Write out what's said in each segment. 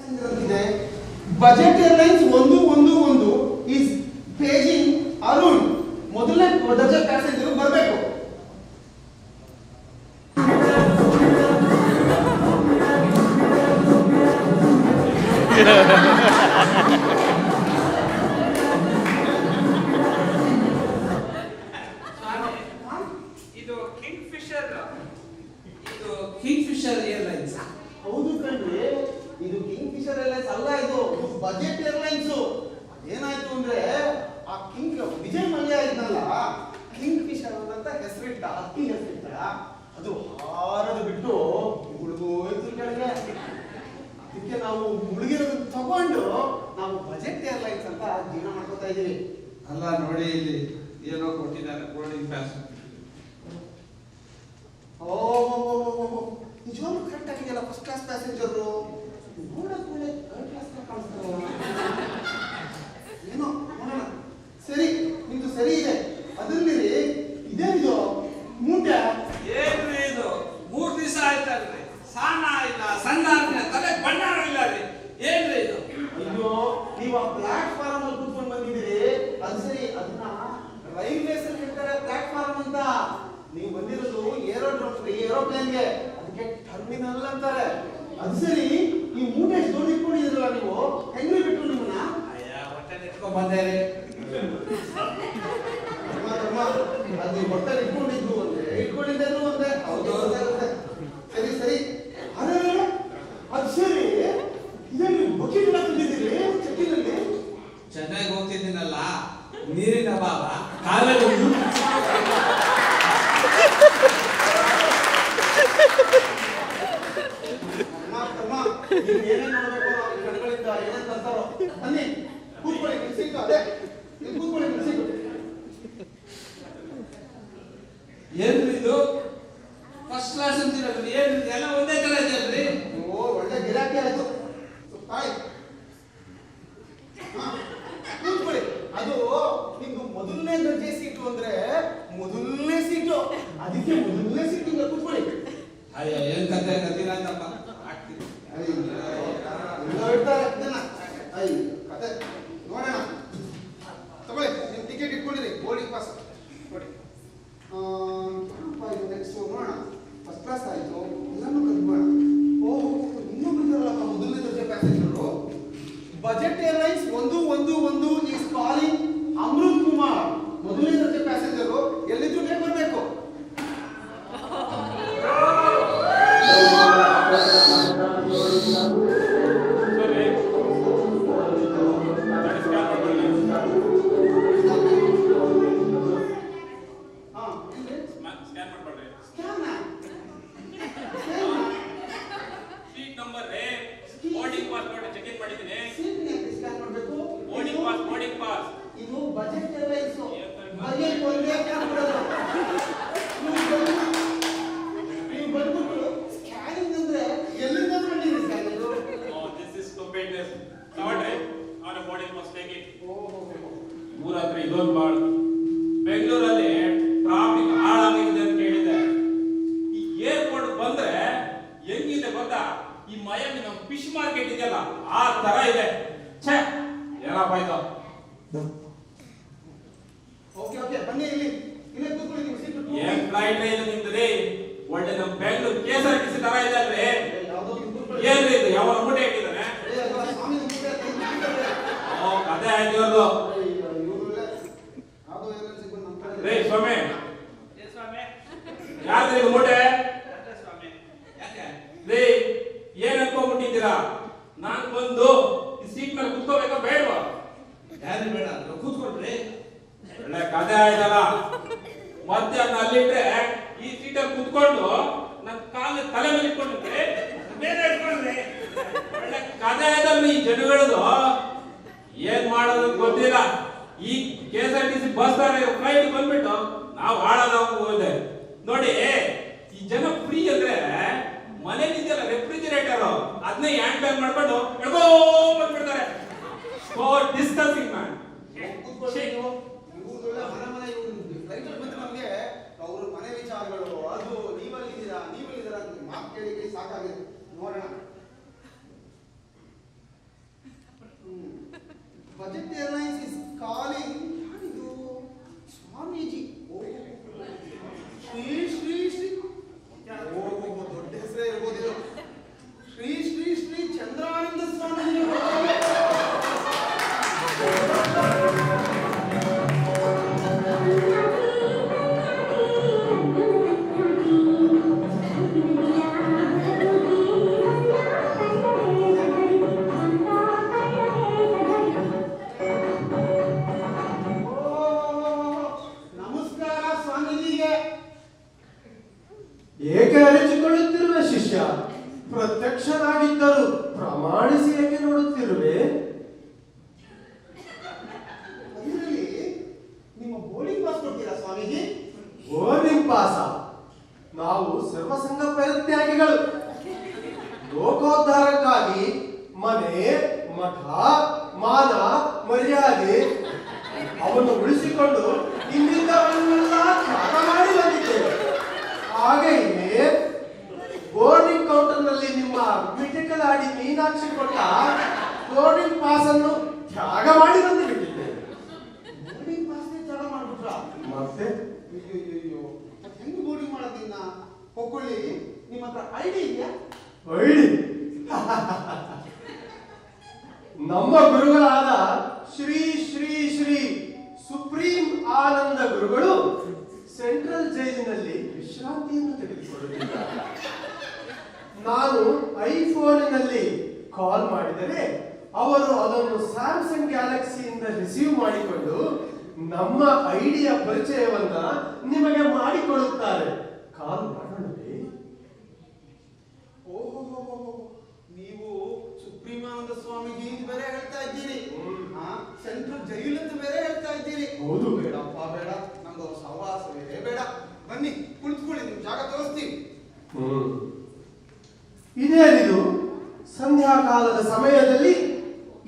ಅಂತಿದೆ. Budget airlines 111 is paging Arun. ಮೊದಲನೇ ದರ್ಜೆ ಪ್ಯಾಸೆಂಜರ್ ಬರಬೇಕು. ಇದು ಕಿಂಗ್ಫಿಶರ್ ಏರ್ಲೈನ್ಸ್. ಹೌದು ಕಣ್ರಿ, ಇದು ಕಿಂಗ್ ಫಿಶರ್ ಏರ್ಲೈನ್ಸ್ ಅಲ್ಲ, ಇದು ಬಜೆಟ್ ಏರ್ಲೈನ್ಸ್. ಏನಾಯ್ತು ಅಂದ್ರೆ ಆ ಕಿಂಗ್ ವಿಜಯ್ ಮಲ್ಯ ಇದ್ನಲ್ಲ, ಕಿಂಗ್ ಫಿಶರ್ ಅಂತ ಹೆಸರಿಟ್ಟ, ಅಕ್ಕಿ ಹೆಸರಿಟ್ಟ, ಅದು ಹಾರದು ಬಿಟ್ಟು ಮುಳುಗೋಯ್ತು ಕೆಳಗೆ. ಅದಕ್ಕೆ ನಾವು ಮುಳುಗಿರೋದನ್ನ ತಗೊಂಡು ನಾವು ಬಜೆಟ್ ಏರ್ಲೈನ್ಸ್ ಅಂತ ಜೀವನ ಮಾಡ್ಕೊತಾ ಇದೀವಿ. ಅಲ್ಲ ನೋಡಿ, ಇಲ್ಲಿ ಏನೋ ಕೊಟ್ಟಿದ್ದಾರೆ ಬೋರ್ಡಿಂಗ್ ಪಾಸ್. ನಿಜವಾಗ್ಲೂ ಕರೆಕ್ಟ್ ಆಗಿದೆಯಲ್ಲ, ಫಸ್ಟ್ ಕ್ಲಾಸ್ ಪ್ಯಾಸೆಂಜರು. ನೋಡಕ್ಕೆ ಥರ್ಡ್ ಕ್ಲಾಸ್ ಕಾಣಿಸ್ತಾರಲ್ಲ. ಏನೋ ನೋಡೋಣ. ಸರಿ, ನಿಮ್ದು ಸರಿ ಇದೆ. ಅದರಲ್ಲಿ ಇದೇನಿದು ಮೂಟೆ? ಏನ್ರಿ ಇದು? 3 ದಿವಸ ಆಯ್ತಲ್ರಿ, ಸಾನ ಇಲ್ಲ, ಸಂಧಾನ ತಲೆ ಬಣ್ಣಾರ ಇಲ್ಲ ರೀ. ಏನ್ರಿ ಇದು? ಅಯ್ಯೋ, ನೀವು ಆ ಪ್ಲಾಟ್ಫಾರ್ಮ್ ಅಲ್ಲಿ ಕೂತ್ಕೊಂಡು ಬಂದಿದ್ದೀರಿ. ಅದು ಸರಿ, ಅದನ್ನ ರೈಲ್ವೇಸ್ ಅಲ್ಲಿ ಇರ್ತಾರೆ ಪ್ಲಾಟ್ಫಾರ್ಮ್ ಅಂತ. ನೀವು ಬಂದಿರೋದು ಏರೋಪ್ಲೇನ್ಗೆ, ಅದಕ್ಕೆ ಟರ್ಮಿನಲ್ ಅಂತಾರೆ. ಅದು ಸರಿ, ಈ ಮೂಟೆ ಎಷ್ಟು ದೊಡ್ಡ ಇಟ್ಕೊಂಡಿದ್ದೀರಲ್ಲ ನೀವು, ಹೆಂಗ್ರಿ ಬಿಟ್ರು ನಿಮ್ಮನ್ನ? ಹೊಟ್ಟೆ ಇಟ್ಕೊಂಡ್ ಬಂದೇರಿ. ಅದು ಹೊಟ್ಟೆ ಇಟ್ಕೊಂಡಿದ್ದು ಒಂದೇ, ಇಟ್ಕೊಂಡಿದ್ದೇನು ಒಂದೇ. ಹೌದು, ಸರಿ ಸರಿ. ಅದೇ ಅದು ಸರಿ, ಇದನ್ನು ಬಕೆಟ್ ಎಲ್ಲ ತಂದಿದ್ದೀರಿ ಚೆಕ್ಕಿನಲ್ಲಿ? ಚೆನ್ನಾಗಿ ಹೋಗ್ತಿದ್ದೀನಲ್ಲ, ನೀರಿನ ಅಭಾವ, ಕಾಲಲ್ಲಿ ಏನೇನ್ ನೋಡ್ಬೇಕು ಕಣ್ಗಳಿಂದ, ಏನೇನ್ ತಂತಾರೋ. ಬನ್ನಿ ಕೂತ್ಕೊಳ್ಳಿ, ಸಿಕ್ಕು. ಅದೇ ಕೂತ್ಕೊಳ್ಳಿ, ಸಿಕ್ಕು. ಏನ್ರಿ ಇದು? ಫಸ್ಟ್ ಕ್ಲಾಸ್ ಅಂತಿರಲ್ರಿ, ಏನ್ ಎಲ್ಲ ಒಂದೇ ತರ ಇದೆಯಲ್ರಿ? ಓ, ಒಳ್ಳೆ ಗಿರಾಕಿ ಆಯ್ತು. ತಾಯಿ ಕೂತ್ಕೊಳ್ಳಿ. ಅದು ನಿಮ್ದು ಮೊದಲನೇ ದರ್ಜೆ ಸೀಟು ಅಂದ್ರೆ ಮೊದಲನೇ ಸೀಟು, ಅದಕ್ಕೆ ಮೊದಲನೇ ಸೀಟಿಂದ ಕೂತ್ಕೊಳ್ಳಿ. ಅಯ್ಯ, ಏನ್ ಕತೆ ಕತ್ತಿಲ್ಲ ಅಂತಪ್ಪ ಆಗ್ತೀನಿ. ಹೇಳ್ತಾರೆ ಜನ. ಕತೆ ನೋಡೋಣ. ತಗೊಳ್ಳಿ, ನಿಮ್ ಟಿಕೆಟ್ ಇಟ್ಕೊಂಡಿರಿ, ಬೋರ್ಡಿಂಗ್ ಪಾಸ್ ನೋಡಿ. ನೆಕ್ಸ್ಟ್ ನೋಡೋಣ. ಫಸ್ಟ್ ಕ್ಲಾಸ್ ಆಯ್ತು, ಎಲ್ಲಾನು ಕಲ್ತ್ಕೊಳ್ಳೋಣ. ಓಹೋ, ಇನ್ನೂ ಬಂದಿರಲ್ಲಪ್ಪ ಮೊದಲನೇ ದರ್ಜೆ passenger. Budget airlines 111 is calling Amrit Kumar. ಮೊದಲನೇ ದರ್ಜೆ ಪ್ಯಾಸೆಂಜರು ಎಲ್ಲಿದ್ರು ಬೇಗ ಬರಬೇಕು. ಇದು ಬಜೆಟ್ ಏರ್ಲೈನ್ಸ್, ಬಜೆಟ್ ಒಂದೇ ಕೊಡೋದು. ನೀವು ಬಂದ್ಬಿಟ್ಟು ಸ್ಕ್ಯಾನಿಂಗ್ ಅಂದ್ರೆ ಎಲ್ಲಿಂದ ಬಂದಿದೆ ಸ್ಕ್ಯಾನಿಂಗ್? ಊರಾತ್ರಿ ಇದೊಂದು ಬಾಳ್. ಬೆಂಗಳೂರಲ್ಲಿ ಟ್ರಾಫಿಕ್ ಹಾಳಾಗಿದೆ ಅಂತ ಕೇಳಿದೆ. ಈ ಏರ್ಪೋರ್ಟ್ ಬಂದ್ರೆ ಹೆಂಗಿದೆ ಗೊತ್ತಾ? ಈ ಮಯಾಮಿ ನಮ್ಮ ಫಿಶ್ ಮಾರ್ಕೆಟ್ ಇದೆಯಲ್ಲ, ಆ ತರ ಇದೆ. ಛೇ, ಏನಪ್ಪ ಇದು? ಓಕೆ, ಬನ್ನಿ ಇಲ್ಲಿ, ಇಲ್ಲೇ ಕೂತ್ಕೊಳ್ಳಿ. ನೀವು ಸೀಟ್ ಏನ್ ಫ್ಲೈಟ್ ಇಲ್ಲ ನಿಮ್ದು? ಒಳ್ಳೆ ನಮ್ಮ ಬೆಂಗಳೂರು KSRTC ತರ ಇದೆ ಅಲ್ರಿ? ಏನ್ರಿ ಇದು? ಯಾವ ಮೂಟೆ ಇಟ್ಟಿದ್ದಾನೆ? ಅದೇ ಆಯ್ತು ಇವ್ರದ್ದು. ರೇ ಸ್ವಾಮಿ, ಯಾರ್ದು ಇದು ಮೂಟೆ? ರೇ, ಏನ್ ಅನ್ಕೊಂಡ್ಬಿಟ್ಟಿದ್ದೀರಾ? ನಾನ್ ಬಂದು ಈ ಸೀಟ್ ಮೇಲೆ ಕುತ್ಕೋಬೇಕಾ ಬೇಡವಾ? ಯಾರು ಬೇಡ, ಕೂತ್ಕೊಳ್ರಿ. ಒಳ್ಳೆ ಕಥೆ ಆಯ್ತಲ್ಲ. ಮತ್ತೆ ಅದನ್ನ ಅಲ್ಲಿಟ್ರೆ ಈ ಸೀಟಲ್ಲಿ ಕುತ್ಕೊಂಡು ನನ್ನ ಕಾಲ ತಲೆ ಮೇಲೆ ಇಟ್ಕೊಂಡಿದ್ರೆ ಬೇರೆ ಇಟ್ಕೊಂಡ್ರೆ ಒಳ್ಳೆ ಕಥೆ ಆಯ್ತಲ್ಲ ಈ ಜನಗಳದು. ಏನ್ ಮಾಡೋದು ಗೊತ್ತಿಲ್ಲ. ಈ KSRTC ಬಸ್ ಫ್ಲೈಟ್ ಬಂದ್ಬಿಟ್ಟು ನಾವು ಹಾಳಾಗೋದೆ ನೋಡಿ. ಈ ಜನ ಫ್ರೀ ಅಂದ್ರೆ ಮನೇಲಿದೆಯಲ್ಲ ರೆಫ್ರಿಜಿರೇಟರ್, ಅದನ್ನೇ ಹ್ಯಾಂಡ್ ಬ್ಯಾಗ್ ಮಾಡ್ಕೊಂಡು ಎಳ್ಕೋ ಬಂದ್ಬಿಡ್ತಾರೆ. So discussing man. ಅವ್ರ ಮನೆ ವಿಚಾರಗಳು, ಅದು ನೀವಲ್ಲಿದ್ದೀರಾ ಅಂತ ಮಾತು ಕೇಳಿ ಸಾಕಾಗಿದೆ. ನೋಡೋಣ. Budget airlines is calling. ಯಾರಿದು? ಸ್ವಾಮೀಜಿ. ಶ್ರೀ ಶ್ರೀ ಶ್ರೀ ದೊಡ್ಡ ಹೆಸರೇ ಇರ್ಬೋದಿಲ್ಲ. ಶ್ರೀ ಶ್ರೀ ಶ್ರೀ ಚಂದ್ರಾನಂದ ಸ್ವಾಮೀಜಿ. ನಮಸ್ಕಾರ ಸ್ವಾಮೀಜಿಗೆ. ಏಕೆ ಅರಿಚಿಕೊಳ್ಳುತ್ತಿರುವೆ ಶಿಷ್ಯ? ಪ್ರತ್ಯಕ್ಷನಾಗಿದ್ದರು ಪ್ರಮಾಣಿಸಿ ಏಕೆ ನೋಡುತ್ತಿರುವೆ? ಅದರಲ್ಲಿ ನಿಮ್ಮ ಬೋರ್ಡಿಂಗ್ ಪಾಸ್ ಕೊಡ್ತೀರಾ ಸ್ವಾಮೀಜಿ? ಬೋರ್ಡಿಂಗ್ ಪಾಸ? ನಾವು ಸರ್ವಸಂಗ ಪರಿತ್ಯಾಗಿಗಳು. ಲೋಕೋದ್ಧಾರಕ್ಕಾಗಿ ಮನೆ, ಮಠ, ಮಾನ, ಮರ್ಯಾದೆ ಅವನ್ನು ಉಳಿಸಿಕೊಂಡು ಇಂದಿದ್ದವನ್ನೆಲ್ಲ ತ್ಯಾಗ ಮಾಡಿ ಬಂದಿದ್ದೇವೆ. ಹಾಗೆಯೇ ಬೋರ್ಡಿಂಗ್ ಕೌಂಟರ್ನಲ್ಲಿ ನಿಮ್ಮ ಮಿಟಿಕಲಾಡಿ ಮೀನಾಕ್ಷಿ ಕೊಟ್ಟ ಬೋರ್ಡಿಂಗ್ ಪಾಸ್ ಅನ್ನು ತ್ಯಾಗ ಮಾಡಿ ಬಂದು ಬಿಟ್ಟಿದ್ದೇವೆ. ಬೋರ್ಡಿಂಗ್ ಪಾಸ್ನೇ ತ್ಯಾಗ ಮಾಡ್ಬಿಟ್ರಾ? ಮತ್ತೆ ಅಯ್ಯೋ, ಹೆಂಗ್ ಬೋರ್ಡಿಂಗ್ ಮಾಡೋದಿನ್ನ? ಹೊಕ್ಕೊಳ್ಳಿ, ನಿಮ್ಮ ಹತ್ರ ಐಡಿ ಇದೆಯಾ? ಐಡಿ ನಮ್ಮ ಗುರುಗಳಾದ ಶ್ರೀ ಶ್ರೀ ಶ್ರೀ ಸುಪ್ರೀಂ ಆನಂದ ಗುರುಗಳು ಸೆಂಟ್ರಲ್ ಜೈಲಿನಲ್ಲಿ ವಿಶ್ರಾಂತಿಯನ್ನು ತೆಗೆದುಕೊಳ್ಳುತ್ತಿದ್ದಾರೆ. ನಾನು ಐಫೋನಿನಲ್ಲಿ ಕಾಲ್ ಮಾಡಿದರೆ ಅವರು ಅದನ್ನು ಸ್ಯಾಮ್ಸಂಗ್ ಗ್ಯಾಲಕ್ಸಿಯಿಂದ ರಿಸೀವ್ ಮಾಡಿಕೊಂಡು ನಮ್ಮ ಐಡಿಯ ಪರಿಚಯವನ್ನ ನಿಮಗೆ ಮಾಡಿಕೊಡುತ್ತಾರೆ. ಕಾಲ್ ಮಾಡೋಣವೇ? ಓಹೋ, ನೀವು ಸುಪ್ರೀಮಾನಂದ ಸ್ವಾಮೀಜಿ ಅಂತ ಬೇರೆ ಹೇಳ್ತಾ ಇದ್ದೀರಿ, ಸೆಂಟ್ರಲ್ ಜೈಲ್ ಅಂತ ಬೇರೆ ಹೇಳ್ತಾ ಇದ್ದೀರಿ. ಹೌದು. ಬೇಡಪ್ಪ ಬೇಡ, ನಮ್ದು ಸಹವಾಸವೇ ಬೇಡ. ಬನ್ನಿ ಕುಳಿತುಕೊಳ್ಳಿ, ನಿಮ್ ಜಾಗ ತೋರಿಸ್ತೀವಿ. ಇದೇನಿದು? ಸಂಧ್ಯಾಕಾಲದ ಸಮಯದಲ್ಲಿ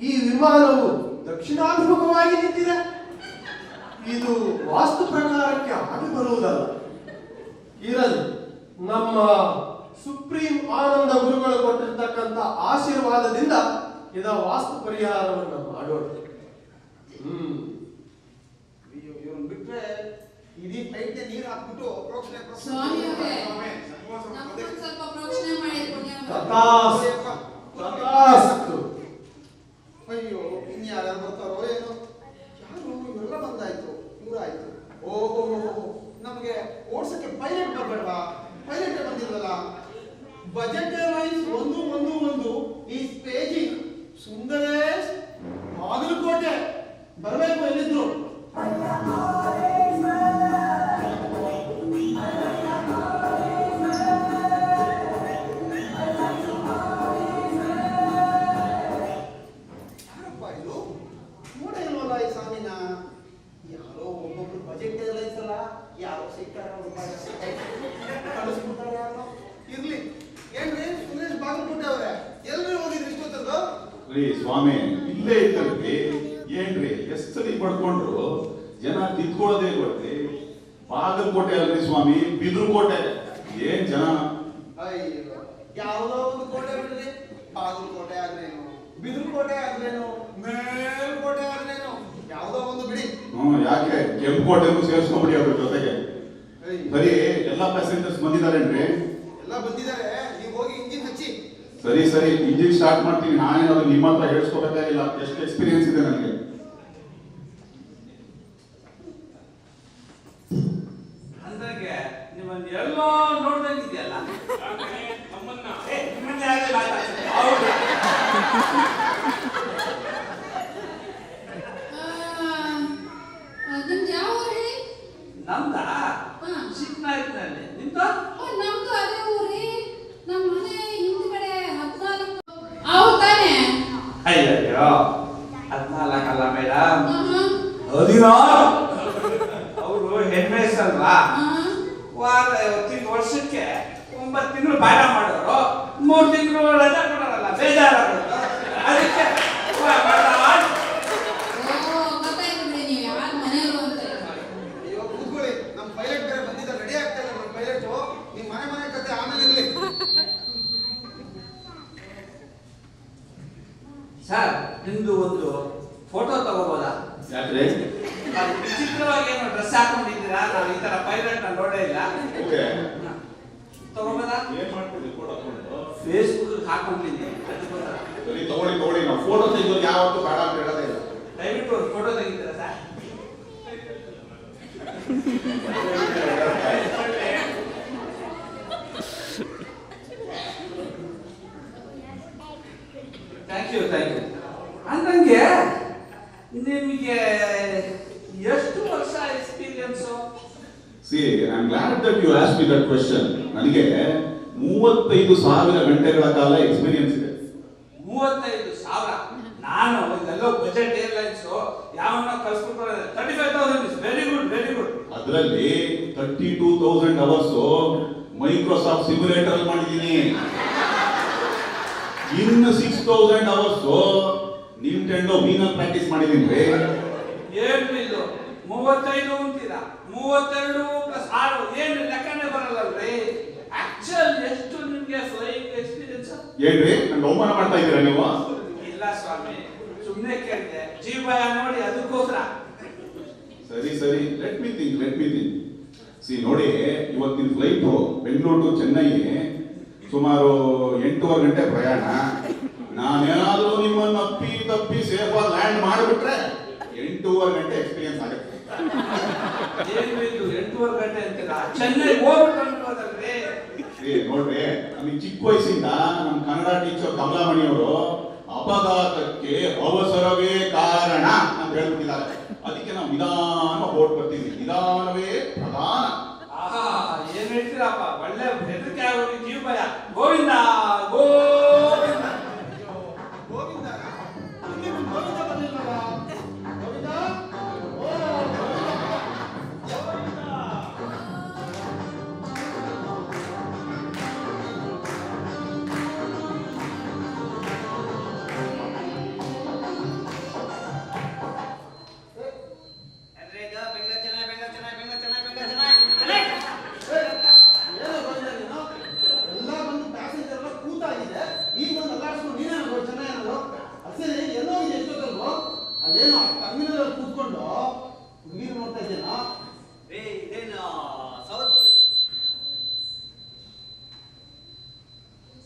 ಈ ವಿಮಾನವು ದಕ್ಷಿಣಾಭಿಮುಖವಾಗಿ ನಿಂತಿದೆ. ಇದು ವಾಸ್ತು ಪ್ರಕಾರಕ್ಕೆ ಆಗಿ ಬರುವುದಲ್ಲ. ಇರಲಿ, ನಮ್ಮ ಸುಪ್ರೀಂ ಆನಂದ ಗುರುಗಳು ಕೊಟ್ಟಿರ್ತಕ್ಕಂಥ ಆಶೀರ್ವಾದದಿಂದ ಇದ ವಾಸ್ತು ಪರಿಹಾರವನ್ನು ಮಾಡೋಣ. ಇವ್ರನ್ನ ಬಿಟ್ರೆ ಇಡೀ ಫ್ಲೈಟ್ ನೀರು ಹಾಕ್ಬಿಟ್ಟು ಪ್ರೋಕ್ಷಣೆ ಸ್ವಲ್ಪ ಪ್ರೋಕ್ಷಣೆ ಮಾಡಿ ತಥಾಸ್ತು. ಅಯ್ಯೋ, ಇನ್ಯಾರು ಬರ್ತಾರೋ ಏನೋ. ಯಾರು ಇವೆಲ್ಲ ಬಂದಾಯ್ತು, ಇವರಾಯ್ತು. ಓಹೋ, ನಮಗೆ ಓಡ್ಸಕ್ಕೆ ಪೈಲಟ್ ಬರ್ಬೇಡವಾ? ಪೈಲಟ್ ಬಂದಿಲ್ವಲ್ಲ. Budget airlines 111 is paging Sundaresh Bagalkote. ಬರಬೇಕು, ಎಲ್ಲಿದ್ರು? ಯಾರಪ್ಪ ಇದು? ನೋಡ ಇಲ್ವಲ್ಲ ಈ ಸಾಮಿನ. ಯಾರೋ ಒಬ್ಬೊಬ್ರು ಬಜೆಟ್ ಏರ್ಲೈನ್ಸ್ ಅಲ್ಲ, ಯಾರೋ ಸಿಗ್ತಾರ ಕಳಿಸ್ಬಿಡ್ತಾರೆ ಯಾರೋ. ಇರ್ಲಿ, ಏನ್ರಿ ಸುರೇಶ್ ಬಾಗಲಕೋಟೆ ಅವ್ರೆ, ಎಲ್ರಿ ಹೋಗಿದ್ರಿ ಇಷ್ಟೊತ್ತದ್ದು? ರೀ ಸ್ವಾಮಿ, ಇಲ್ಲೇ ಇತ್ತಲ್ರಿ. ಏನ್ರಿ ಎಷ್ಟು ಸಲ ಪಡ್ಕೊಂಡ್ರು ಜನ ತಿದ್ಕೊಳ್ಳೋದೇ ಗೊತ್ತಿ. ಬಾಗಲಕೋಟೆ ಅಲ್ರಿ ಸ್ವಾಮಿ, ಬಿದ್ರಕೋಟೆ. ಏನ್ ಜನ. ಅಯ್ಯೋ, ಯಾವುದೋ ಒಂದು ಕೋಟೆ ಬಿಡ್ರಿ. ಬಾಗಲಕೋಟೆ ಆದ್ರೇನು, ಬಿದ್ರಕೋಟೆ ಆದ್ರೇನು, ಮೇಲ್ಕೋಟೆ ಆದ್ರೇನು, ಯಾವುದೋ ಒಂದು ಬಿಡಿ. ಯಾಕೆ ಕೆಂಪುಕೋಟೆನೂ ಸೇರಿಸ್ಕೊಂಡ್ಬಿಡಿ ಅವ್ರ ಜೊತೆಗೆ. ಅಯ್ಯೋ, ಸರಿ, ಎಲ್ಲಾ ಪ್ಯಾಸೆಂಜರ್ಸ್ ಬಂದಿದಾರೇನ್ರಿ? ಎಲ್ಲ ಬಂದಿದ್ದಾರೆ. ನೀವು ಹೋಗಿ ಇಂಜಿನ್ ಹಚ್ಚಿ. ಸರಿ ಸರಿ, ಇಂಜಿನ್ ಸ್ಟಾರ್ಟ್ ಮಾಡ್ತೀನಿ. ನಾನೇನಾದ್ರು ನಿಮ್ಮ ಹತ್ರ ಹೇಳ್ಸ್ಕೊಬೇಕಾಗಿಲ್ಲ, ಎಷ್ಟು ಎಕ್ಸ್ಪೀರಿಯನ್ಸ್ ಇದೆ ನನಗೆ. ಅಂದಾಗೆ ನಿಮ್ಮನ್ನ ಎಲ್ಲೋ ನೋಡ್ದಂಗಿದೆಯಲ್ಲ. ನಮ್ಮನ್ನ ನಿಮ್ಮನ್ನ ಯಾರೇ ಮಾತಾಡ್ತಾರೆ? ಹೌದು. ನಿಮ್ದು ಯಾವ ಊರಿ? ನಮ್ದ ಚಿಕ್ಕನಾಯ್ತಿನಲ್ಲಿ. ನಿಮ್ದು? ನಮ್ದು ಅದೇ ಊರಿ. ನಮ್ಮ ಮನೆ ಹಿಂದ್ಗಡೆ 14. ಅವ್ರು ತಾನೆ? ಅಯ್ಯಯ್ಯೋ, 14 ಅಲ್ಲ ಮೇಡಮ್, 16. ಅವರು ಹೆಣ್ಮೇಸ್ ಅಲ್ವಾ? ವರ್ಷಕ್ಕೆ 9 ತಿಂಗಳು ಬಾಡ ಮಾಡೋರು, 3 ತಿಂಗಳು ರಜಾ ಕೊಡೋರಲ್ಲ, ಬೇಜಾರಾಗುತ್ತೆ. ಅದಕ್ಕೆ ಗೊತ್ತಾಯ್ತು ಬಿಡಿ, ನೀವು ಯಾರ ಮನೆಯವರು ಅಂತ. ಅಯ್ಯೋ, ಕೂತ್ಕೊಳ್ಳಿ. ನಮ್ಮ ಪೈಲಟ್ ಬೇರೆ ಬಂದಿದ್ದ, ರೆಡಿ ಆಗ್ತಾ ಇಲ್ಲ ನಮ್ಮ ಪೈಲಟ್. ನಿಮ್ಮ ಮನೆ ಕತೆ ಆಮೇಲೆ ಇರ್ಲಿ. ಸರ್, ನಿಮ್ದು ಒಂದು ಫೋಟೋ ತಗೋಬೋದಾ? ಯಾಕ್ರೆ? ಅದು ವಿಚಿತ್ರವಾಗಿ ಏನೋ ಡ್ರೆಸ್ ಹಾಕೊಂಡಿದ್ದೀರಾ, ನಾನು ಈ ತರ ಪೈಲಟ್ ನಾನು ನೋಡೇ ಇಲ್ಲ. ಓಕೆ. ತಗೋಬೋದಾ? ಏನ್ ಮಾಡ್ತೀರಿ ಫೋಟೋ ತಗೊಂಡು? ಫೇಸ್ಬುಕ್ ಹಾಕೊಂಡಿದ್ದೀನಿ. ಸರಿ ತಗೊಳ್ಳಿ ನಾವು ಫೋಟೋ ತೆಗೆದು ಯಾವತ್ತೂ ಬೇಡ ಅಂತ ಹೇಳೋದೇ ಇಲ್ಲ. ದಯವಿಟ್ಟು ಒಂದು ಫೋಟೋ ತೆಗಿತೀರಾ ಸರ್? Thank you. ಅಂದಂಗೆ ನಿಮಗೆ ಎಷ್ಟು ವರ್ಷ experience? See, I'm glad that you asked me that question. ನನಗೆ 35,000 ಗಂಟೆಗಳ ಕಾಲ ಎಕ್ಸ್ಪೀರಿಯನ್ಸ್ ಇದೆ. 35,000? ನಾನು ಇದೆಲ್ಲೋ ಬಜೆಟ್ ಏರ್ಲೈನ್ಸ್ ಯಾವನ್ನ ಕಳ್ಸ್ಬಿಟ್ಟು 35,000 ಇಸ್ ವೆರಿ ಗುಡ್. ಅದರಲ್ಲಿ 32,000 ಅವರ್ಸ್ ಮೈಕ್ರೋಸಾಫ್ಟ್ ಸಿಮ್ಯುಲೇಟರ್ ಅಲ್ಲಿ ಮಾಡಿದ್ದೀನಿ. ಇನ್ನು 6,000 ಅವರ್ಸ್ ನಿಂಟೆಂಡೋ ವೀನಲ್ಲಿ ಪ್ರಾಕ್ಟೀಸ್ ಮಾಡಿದ್ದೀನಿ. ಏನು ಇದು 35 ಅಂತೀರಾ? 32 + 6 ಏನು ಲೆಕ್ಕನೇ ಬರಲ್ಲಲ್ರಿ. ಆಕ್ಚುಲ್ ಎಷ್ಟು ನಿಮ್ಗೆ ಫ್ಲೈಯಿಂಗ್ ಎಕ್ಸ್ಪೀರಿಯನ್ಸ್? ಏನ್ರಿ ನಂಗೆ ಅವಮಾನ ಮಾಡ್ತಾ ಇದ್ದೀರಾ ನೀವು? ಇಲ್ಲ ಸ್ವಾಮಿ, ಸುಮ್ಮನೆ ಕೇಳಿದೆ, ಜೀವಯ ನೋಡಿ ಅದಕ್ಕೋಸ್ಕರ. ಸರಿ ಲೆಟ್ ಮಿ ಥಿಂಕ್. ಸಿ ನೋಡಿ, ಇವತ್ತಿನ ಫ್ಲೈಟ್ ಬೆಂಗಳೂರು ಟು ಚೆನ್ನೈ ಸುಮಾರು 8 ಗಂಟೆ ಪ್ರಯಾಣ. ನಾನೇನಾದ್ರೂ ನಿಮ್ಮನ್ನು ತಪ್ಪಿ ಸೇಫ್ ಆಗಿ ಲ್ಯಾಂಡ್ ಮಾಡಿಬಿಟ್ರೆ 8 ಗಂಟೆ ಎಕ್ಸ್ಪೀರಿಯನ್ಸ್ ಆಗುತ್ತೆ. ಏನು ಇದು 8 ಗಂಟೆ ಅಂತೀರಾ? ಚೆನ್ನೈ ಹೋಗ್ಬಿಟ್ಟಲ್ರಿ. ನೋಡ್ರಿ, ನಮಗೆ ಚಿಕ್ಕ ವಯಸ್ಸಿಂದ ನಮ್ಮ ಕನ್ನಡ ಟೀಚರ್ ಕಮಲಾಮಣಿ ಅವರು ಅಪಘಾತಕ್ಕೆ ಅವಸರವೇ ಕಾರಣ ಅಂತ ಹೇಳ್ಬಿಟ್ಟಿದ್ದಾರೆ. ಅದಕ್ಕೆ ನಾವು ನಿಧಾನ ಓಡ್ ಬರ್ತೀವಿ. ನಿಧಾನವೇ ಪ್ರಧಾನ. ಆಹಾ, ಏನ್ ಹೇಳ್ತೀರಪ್ಪ, ಒಳ್ಳೆ ಹೆದರಿಕೆ ಆಗೋದು. ಜೀವ ಭಯ. ಗೋವಿಂದ ಗೋವಿಂದ ಗೋವಿಂದ ಬಂದಿಲ್ವಲ್ಲ? ಗೋವಿಂದ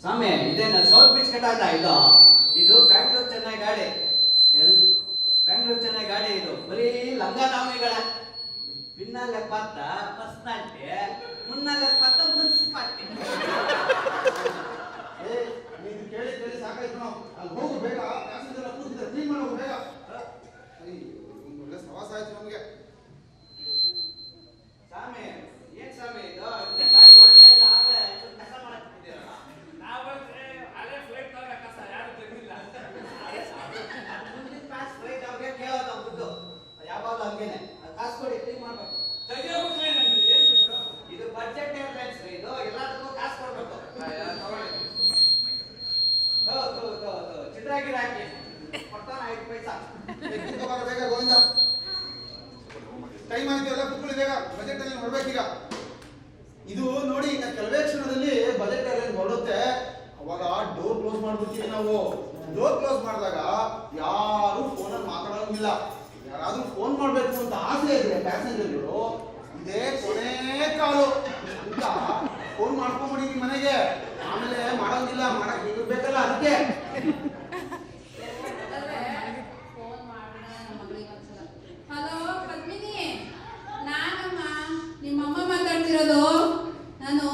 ಸ್ವಾಮಿ, ಇದೇನು ಸೌತ್ ಬೀಚ್ ಕಟ್ಟಾಟ? ಇದು ಬ್ಯಾಂಗ್ಳೂರ್ ಚೆನ್ನೈ ಗಾಡಿ. ಬ್ಯಾಂಗ್ಳೂರ್ ಚೆನ್ನೈ ಗಾಡಿ ಇದು ಬರೀ ಲಂಗಾದಾವಣಿಗಳ. பின்னால பார்த்தா பஸ் ஸ்டாண்ட், முன்னால பார்த்தா ಮುನ್ಸಿಪಾಲಿಟಿ. ನೀನು ಕೇಳಿ ಸಾಕಾಯ್ತು. ನಾವು ಅಲ್ಲಿ ಹೋಗು ಬೇಗ. ಪ್ಯಾಸೆಂಜರ್ ಕೂತಿದ್ದಾರೆ, ಕ್ಲೀನ್ ಮಾಡಿ ಹೋಗು ಬೇಗ. ಒಳ್ಳೆ ಸವಾಸ ಆಯ್ತು ನಮಗೆ. ಸ್ವಾಮಿ, ಏನ್ ಸ್ವಾಮಿ ಇದು? ಗಾಡಿ ಹೊರಡ್ತಾ ಇಲ್ಲ, ಆಗಲೇ ಕಸ ಮಾಡಕ್ತಿದ್ದೀರಲ್ಲ. ನಾವಂದ್ರೆ ಅದೇ ಫ್ಲೈಟ್ ಕಸ ಯಾರು ತೆಗಿಲ್ಲ. ಮುಂದಿನ ಪಾಸ್ ಫ್ಲೈಟ್ ಅವ್ರಿಗೆ ಕೇಳೋದು ದುಡ್ಡು ಯಾವಾಗಲೂ ಹಂಗೇನೆ. ಕಾಸು ಕೊಡಿ, ಕ್ಲೀನ್ ಮಾಡ್ಬೇಕು. ಇದು ಬಜೆಟ್ ಏರ್ಲೈನ್ಸ್. ಇದು ಎಲ್ಲದಕ್ಕೂ ಕಾಸು ಕೊಡ್ಬೇಕು. ಚಿತ್ರಗಿರಿ ಹಾಕಿ ಕೊಡ್ತಾನ 5 ಪೈಸಾ. ಬೇಗ ಗೋವಿಂದ, ಟೈಮ್ ಆಯ್ತು. ಎಲ್ಲ ಕುತ್ಕೊಳ್ಳಿ ಬೇಗ. ಬಜೆಟ್ ಅಲ್ಲಿ ಹೊರಬೇಕೀಗ. ಇದು ನೋಡಿ, ಈಗ ಕೆಲವೇ ಕ್ಷಣದಲ್ಲಿ ಬಜೆಟ್ ಅಲ್ಲಿ ಹೊರಡುತ್ತೆ. ಅವಾಗ ಡೋರ್ ಕ್ಲೋಸ್ ಮಾಡ್ಬಿಡ್ತೀವಿ ನಾವು. ಡೋರ್ ಕ್ಲೋಸ್ ಮಾಡಿದಾಗ ಯಾರು ಫೋನಲ್ಲಿ ಮಾತಾಡೋಂಗಿಲ್ಲ. ಯಾರಾದ್ರೂ ಫೋನ್ ಮಾಡ್ಬೇಕು ಅಂತ ಆಸೆ ಇದ್ರೆ ಪ್ಯಾಸೆಂಜರ್ಗಳು, ಇದೇ ಕೊನೆ ಕಾಲು ಅಂತ ಫೋನ್ ಮಾಡ್ಕೊಂಡ್ಬಿಡಿ ಮನೆಗೆ. ಆಮೇಲೆ ಮಾಡೋಂಗಿಲ್ಲ, ಮಾಡಕ್ ಇರ್ಬೇಕಲ್ಲ ಅದಕ್ಕೆ. ಹಲೋ ಪದ್ಮಿನಿ, ನಾನಮ್ಮ ನಿಮ್ಮಮ್ಮ ಮಾತಾಡ್ತಿರೋದು. ನಾನು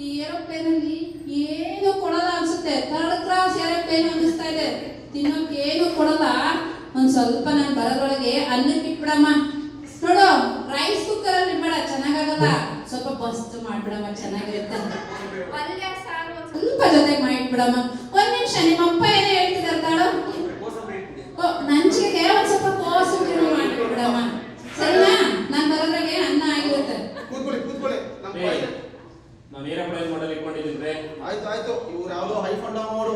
ಈ ಏರೋಪ್ಲೇನ್ ಅಲ್ಲಿ ಏನು ಕೊಡಲ್ಲ ಅನ್ಸುತ್ತೆ. 3rd ಕ್ಲಾಸ್ ಏರೋಪ್ಲೇನ್ ಅನ್ನಿಸ್ತಾ ಇದೆ. ತಿನ್ನೋಕೆ ಏನು ಕೊಡಲ್ಲ. ಒಂದ್ ಸ್ವಲ್ಪ ನಾನು ಬರೋದ್ರೊಳಗೆ ಅನ್ನಕ್ಕೆ ಇಟ್ಬಿಡಮ್ಮ. ನೋಡು, ರೈಸ್ ಕುಕ್ಕರ್ ಅಲ್ಲಿ ಇಟ್ಬೇಡ, ಚೆನ್ನಾಗಾಗಲ್ಲ. ಸ್ವಲ್ಪ ಬಸ್ತು ಮಾಡ್ಬಿಡಮ್ಮ, ಚೆನ್ನಾಗಿರುತ್ತೆ. ಪಲ್ಯ ಸಾರು ಸ್ವಲ್ಪ ಜೊತೆಗೆ ಮಾಡಿಟ್ಬಿಡಮ್ಮ. ಒಂದ್ ನಿಮಿಷ, ನಿಮ್ಮಪ್ಪ ಏನೋ ಹೇಳ್ತಿದ್ದಾರೆ ತಾಳು. ನಂಚಿಗೆ ಒಂದ್ ಸ್ವಲ್ಪ ಕೋಸಂಬರಿ ಮಾಡಿಬಿಡಮ್ಮ, ಸರಿನಾ? ನಾನ್ ಬರೋದ್ರಾಗೆ ಅನ್ನ ಆಗಿರುತ್ತೆ. ಕೂತ್ಕೊಳ್ಳಿ. ನಾನು ಏರೋಪ್ಲೇನ್ ಮಾಡಲ್ ಇಟ್ಕೊಂಡಿದ್ದೀನಿ. ಆಯ್ತು. ಇವ್ರು ಯಾವ್ದೋ ಹೈಫಂಡ ಮಾಡು,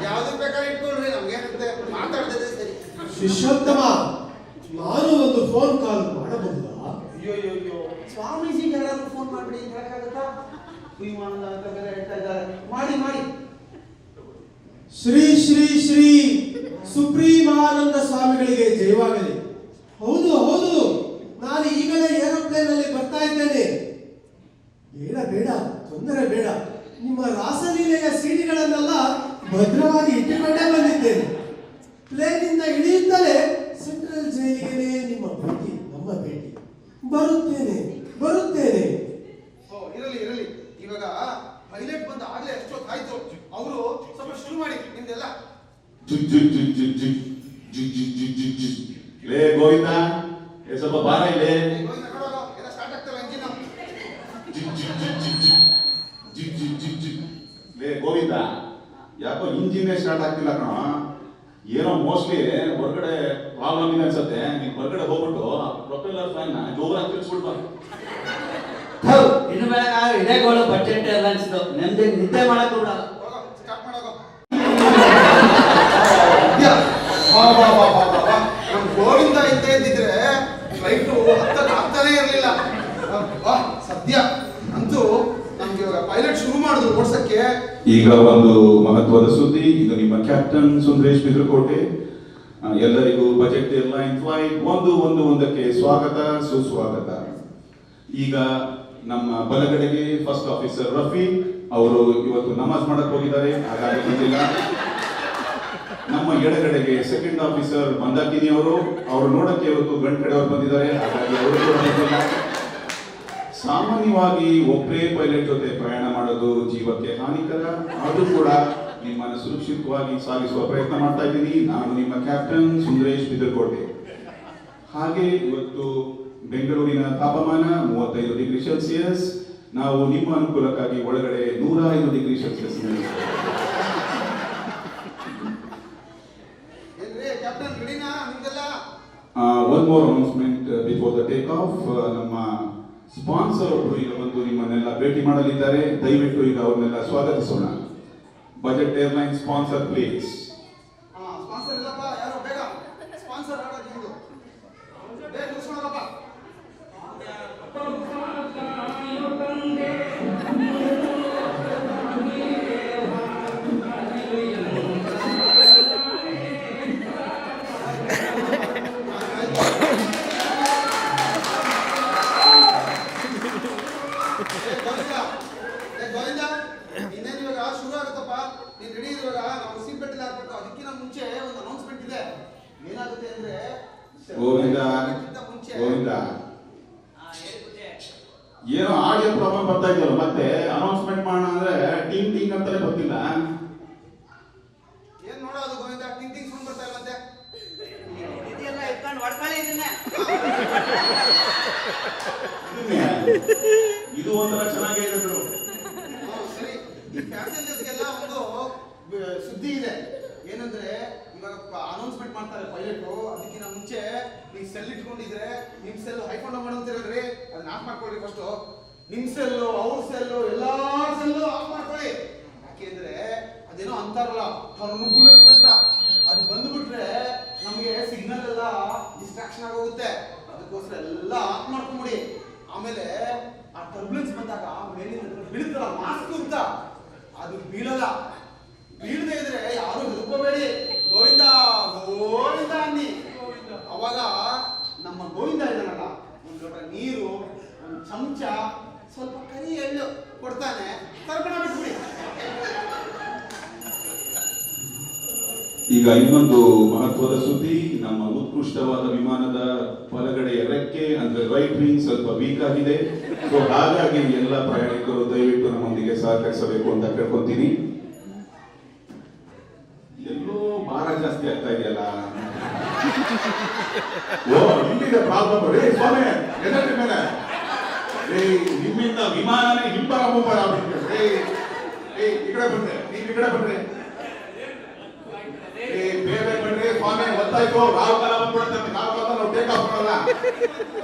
ಯಾವ್ದು ಬೇಕಾದ್ರೆ ಇಟ್ಕೊಳ್ರಿ, ನಮ್ಗೇನಂತೆ ಮಾತಾಡ್ತದೆ. ಸರಿ ಶಿಷ್ಯೋತ್ತಮ, ನಾನು ಒಂದು ಫೋನ್ ಕಾಲ್ ಮಾಡಬಹುದಾ? ಅಯ್ಯೋ, ಸ್ವಾಮೀಜಿಗೆ ಯಾರಾದ್ರೂ ಫೋನ್ ಮಾಡ್ಬಿಡಿ ಅಂತ ಹೇಳಕ್ಕಾಗತ್ತಾ? ವಿಮಾನದ ಅಂತ ಬೇರೆ ಹೇಳ್ತಾ ಇದ್ದಾರೆ. ಮಾಡಿ. ಶ್ರೀ ಶ್ರೀ ಶ್ರೀ ಸುಪ್ರೀಮಾನಂದ ಸ್ವಾಮಿಗಳಿಗೆ ಜಯವಾಗಲಿ. ಹೌದು ಹೌದು, ನಾನು ಈಗಲೇ ಏರೋಪ್ಲೇನ್ ಅಲ್ಲಿ ಬರ್ತಾ ಇದ್ದೇನೆ. ಬೇಡ ಬೇಡ, ತೊಂದರೆ ಬೇಡ. ನಿಮ್ಮ ರಾಸಲೀಲೆಯ ಸಿಡಿಗಳನ್ನೆಲ್ಲ ಭದ್ರವಾಗಿ ಇಟ್ಟುಕೊಂಡೇ ಬಂದಿದ್ದೇನೆ. ಪ್ಲೇನಿಂದ ಇಳಿಯುತ್ತಲೇ ಸೆಂಟ್ರಲ್ ಜೈಲಿಗೆ ನಿಮ್ಮ ಭೇಟಿ, ನಮ್ಮ ಭೇಟಿ. ಬರುತ್ತೇನೆ ಬರುತ್ತೇನೆ. ಓ, ಇರಲಿ ಇರಲಿ. ಇವಾಗ ಪೈಲಟ್ ಬಂದ ಆಗ್ಲೇ ಎಷ್ಟೊತ್ತಾಯ್ತು. ಅವರು ಸ್ವಲ್ಪ ಶುರು ಮಾಡಿ ನಿಮ್ದೆಲ್ಲ. ಲೇ ಗೋವಿಂದ, ಸ್ವಲ್ಪ ಬಾರ ಇದೆ. ಗೋವಿಂದ ನೋಡೋದು ಎಲ್ಲ ಸ್ಟಾರ್ಟ್ ಆಗ್ತವೆ ಎಂಜಿನ್. ಲೇ ಗೋವಿಂದ, ಯಾಕೋ ಇಂಜಿನ್ ಸ್ಟಾರ್ಟ್ ಆಗ್ತಿಲ್ಲ ಕಣ. ಏನೋ ಮೋಸ್ಟ್ಲಿ ಹೊರಗಡೆ ಪ್ರಾಬ್ಲಮ್ ಇದೆ ಅನ್ಸತ್ತೆ. ನೀನ್ ಹೊರಗಡೆ ಹೋಗ್ಬಿಟ್ಟು ಪ್ರೊಪೆಲ್ಲರ್ ಫ್ಯಾನ್ ಜೋರಾಗಿ ತಿಳ್ಸ್ಬಿಡ್ಬಾ. ಇನ್ನು ಬೆಳಗ್ಗೆ ಇದೇ ಗೋಳು ಬಜೆಟ್ ಏರ್ಲೈನ್ಸ್ ನೆಮ್ಮದಿ ನಿದ್ದೆ ಮಾಡಕ್ ಕೂಡ ಹೋಗೋ, ಸ್ಟಾರ್ಟ್ ಮಾಡೋಗೋ. ಬಾ ಬಾ ಬಾ ಬಾ ಬಾ ಬಾ. ನಮ್ ಗೋವಿಂದ ಇದ್ದೇ ಇದ್ದಿದ್ರೆ ಫ್ಲೈಟು ಹತ್ತಕ್ಕೆ ಆಗ್ತಾನೆ ಇರಲಿಲ್ಲ. ಬಾ, ಸದ್ಯ ಅಂತೂ ನಮ್ಗೆ ಇವಾಗ ಪೈಲಟ್ ಶುರು ಮಾಡಿದ್ರು ಓಡ್ಸಕ್ಕೆ. ಈಗ ಒಂದು ಮಹತ್ವದ ಸುದ್ದಿ. ಇದು ನಿಮ್ಮ ಕ್ಯಾಪ್ಟನ್ ಸುಂದರೇಶ್ ಬಿದ್ರಕೋಟೆ. ಎಲ್ಲರಿಗೂ ಬಜೆಟ್ ಏರ್ಲೈನ್ ಫ್ಲೈಟ್ 111ಕ್ಕೆ ಸ್ವಾಗತ ಸುಸ್ವಾಗತ. ಈಗ ನಮ್ಮ ಬಲಗಡೆಗೆ ಫಸ್ಟ್ ಆಫೀಸರ್ ರಫೀಕ್ ಅವರು ಇವತ್ತು ನಮಾಜ್ ಮಾಡಕ್ ಹೋಗಿದ್ದಾರೆ, ಹಾಗಾಗಿ ಬಂದಿಲ್ಲ. ನಮ್ಮ ಎಡಗಡೆಗೆ ಸೆಕೆಂಡ್ ಆಫೀಸರ್ ಮಂದಾಕಿನಿ ಅವರು ನೋಡಕ್ಕೆ ಇವತ್ತು ಗಂಡ ಕಡೆಯವರು ಬಂದಿದ್ದಾರೆ, ಹಾಗಾಗಿ ಅವರು ಕೂಡ ಬಂದಿಲ್ಲ. ಸಾಮಾನ್ಯವಾಗಿ ಒಬ್ಬರೇ ಪೈಲಟ್ ಜೊತೆ ಪ್ರಯಾಣ ಮಾಡೋದು ಜೀವಕ್ಕೆ ಹಾನಿಕರ. ಆದರೂ ಕೂಡ ನಿಮ್ಮನ್ನು ಸುರಕ್ಷಿತವಾಗಿ ಸಾಗಿಸುವ ಪ್ರಯತ್ನ ಮಾಡ್ತಾ ಇದ್ದೀನಿ. ನಾನು ನಿಮ್ಮ ಕ್ಯಾಪ್ಟನ್ ಸುಂದರೇಶ್ ಬಿದರ್ಕೋಟೆ. ಹಾಗೆ ಇವತ್ತು ಬೆಂಗಳೂರಿನ ತಾಪಮಾನ 35 ಡಿಗ್ರಿ ಸೆಲ್ಸಿಯಸ್. ನಾವು ನಿಮ್ಮ ಅನುಕೂಲಕ್ಕಾಗಿ ಒಳಗಡೆ 105 ಡಿಗ್ರಿ ಸೆಲ್ಸಿಯಸ್. ಏನ್ರಿ ಕ್ಯಾಪ್ಟನ್, ರೆಡಿನಾ ನಿಮ್ದೆಲ್ಲ? One more announcement before the take off. ನಮ್ಮ ಸ್ಪಾನ್ಸರ್ ಒಬ್ಬರು ಈಗ ಬಂದು ನಿಮ್ಮನ್ನೆಲ್ಲ ಭೇಟಿ ಮಾಡಲಿದ್ದಾರೆ. ದಯವಿಟ್ಟು ಈಗ ಅವ್ರನ್ನೆಲ್ಲ ಸ್ವಾಗತಿಸೋಣ. Budget airline sponsor please. Sponsor ಇಲ್ಲಪ್ಪ, ಯಾರೋ ಬೇಗ ಸ್ಪಾನ್ಸರ್ ಆಗೋದು ನಿಮ್ದು. ಬೇಗ ಮುಗಿಸ್ಕೊಳಪ್ಪ. ಗೋವಿಂದ, ಇನ್ನೇನು ಇವಾಗ ಶುರು ಆಗುತ್ತಪ್ಪ. ನೀನ್ ರೆಡಿ ಇರುವಾಗ ನಾವು ಸೀಟ್ ಬೆಲ್ಟ್ ಹಾಕ್ಬೇಕು. ಅದಕ್ಕಿಂತ ಮುಂಚೆ ಒಂದು ಅನೌನ್ಸ್ಮೆಂಟ್ ಇದೆ. ಏನಾಗುತ್ತೆ ಅಂದ್ರೆ ಗೋವಿಂದ ಮುಂಚೆ ಗೋವಿಂದ, ಏನೋ ಆಡಿಯೋ ಪ್ರಾಬ್ಲಮ್ ಬರ್ತಾ ಇದೆಯಲ್ಲ, ಮತ್ತೆ ಅನೌನ್ಸ್ಮೆಂಟ್ ಮಾಡೋಣ ಅಂದ್ರೆ ಟಿಂಗ್ ಟಿಂಗ್ ಅಂತಾನೆ ಬರ್ತಿಲ್ಲ. ಏನ್ ನೋಡೋದು ಗೋವಿಂದ, ಟಿಂಗ್ ಟಿಂಗ್ ಸೌಂಡ್ ಬರ್ತಾ ಇಲ್ಲಂತೆ. ಇದೆಲ್ಲ ಇಟ್ಕೊಂಡು ಹೊಡ್ಕೊಳ್ಳಿ ಇದನ್ನೇ. ಇದು ಒಂಥರ ಚೆನ್ನಾಗೇ ಇದೆ ಬಿಡು. ಸರಿ, ಈ ಪ್ಯಾಸೆಂಜರ್ಸ್ಗೆಲ್ಲ ಒಂದು ಸುದ್ದಿ ಇದೆ. ಏನಂದ್ರೆ ಇವಾಗ ಅನೌನ್ಸ್ಮೆಂಟ್ ಮಾಡ್ತಾರೆ ಪೈಲಟ್. ಅದಕ್ಕಿಂತ ಮುಂಚೆ ನೀವು ಸೆಲ್ ಇಟ್ಕೊಂಡಿದ್ರೆ ನಿಮ್ ಸೆಲ್ ಹೈಕೊಂಡು ಮಾಡೋಂತಿರಲ್ರಿ, ಅದನ್ನ ಆಫ್ ಮಾಡ್ಕೊಳ್ರಿ ಫಸ್ಟ್. ನಿಮ್ ಸೆಲ್ಲು, ಅವ್ರ ಸೆಲ್ಲು, ಎಲ್ಲಾ ಸೆಲ್ಲು ಆಫ್ ಮಾಡ್ಕೊಳ್ಳಿ. ಯಾಕೆಂದ್ರೆ ಅದೇನೋ ಅಂತಾರಲ್ಲ ಟರ್ಬುಲೆನ್ಸ್ ಅಂತ, ಅದು ಬಂದ್ಬಿಟ್ರೆ ನಮಗೆ ಸಿಗ್ನಲ್ ಎಲ್ಲ ಡಿಸ್ಟ್ರಾಕ್ಷನ್ ಆಗೋಗುತ್ತೆ. ಅದಕ್ಕೋಸ್ಕರ ಎಲ್ಲ ಆಫ್ ಮಾಡ್ಕೊಂಬಿಡಿ. ಆಮೇಲೆ ಆ ಟರ್ಬುಲೆನ್ಸ್ ಬಂದಾಗ ಮೇಲಿನ ಬೀಳುತ್ತಲ್ಲ ಮಾಸ್ಕ್ ಅಂತ, ಅದು ಬೀಳಲ್ಲ. ಬೀಳದೆ ಇದ್ರೆ ಯಾರು ಹೆದರ್ಕೋಬೇಡಿ. ಗೋವಿಂದ ಗೋವಿಂದ ಅನ್ನಿ. ಅವಾಗ ನಮ್ಮ ಗೋವಿಂದ ಇದ್ದಾನಲ್ಲ, ಒಂದು ಲೋಟ ನೀರು, ಒಂದು ಚಮಚ, ಸ್ವಲ್ಪ ಕರಿ ಎಳ್ಳು ಕೊಡ್ತಾನೆ. ತರ್ಪಣ ಬಿಟ್ಬಿಡಿ. ಈಗ ಇನ್ನೊಂದು ಮಹತ್ವದ ಸುದ್ದಿ. ನಮ್ಮ ಉತ್ಕೃಷ್ಟವಾದ ವಿಮಾನದ ಬಲಗಡೆಯ ರೆಕ್ಕೆ ಅಂದ್ರೆ ರೈಟ್ ವಿಂಗ್ ಸ್ವಲ್ಪ ವೀಕ್ ಆಗಿದೆ. ಸೊ ಹಾಗಾಗಿ ಎಲ್ಲ ಪ್ರಯಾಣಿಕರು ದಯವಿಟ್ಟು ನಮ್ಮೊಂದಿಗೆ ಸಹಕರಿಸಬೇಕು ಅಂತ ಕೇಳ್ಕೊಂತೀನಿ. ಎಲ್ಲೋ ಭಾರ ಜಾಸ್ತಿ ಆಗ್ತಾ ಇದೆಯಲ್ಲ. ಓ, ಇಲ್ಲಿದೆ ಪ್ರಾಬ್ಲಮ್ ರೀ ಸ್ವಾಮಿ. ಎದಕ್ಕೆ ಮೇಲೆ ನಿಮ್ಮಿಂದ ವಿಮಾನನೇ ಹಿಂಬರ ಮುಂಬರ ಆಗ್ಬಿಟ್ಟಿದೆ. ಈ ಕಡೆ ಬಂದ್ರೆ, ನೀವು ಈ ಕಡೆ ಬಂದ್ರೆ, ಬೇರೆ ಬನ್ರಿ ಸ್ವಾಮಿ. ಗೊತ್ತಾಯ್ತು, ರಾವ್ ಕಾಲ ಬಂದ್ಬಿಡುತ್ತೆ. ರಾವ್ ಕಾಲ ನಾವು ಟೇಕ್ ಆಫ್ ಮಾಡಲ್ಲ.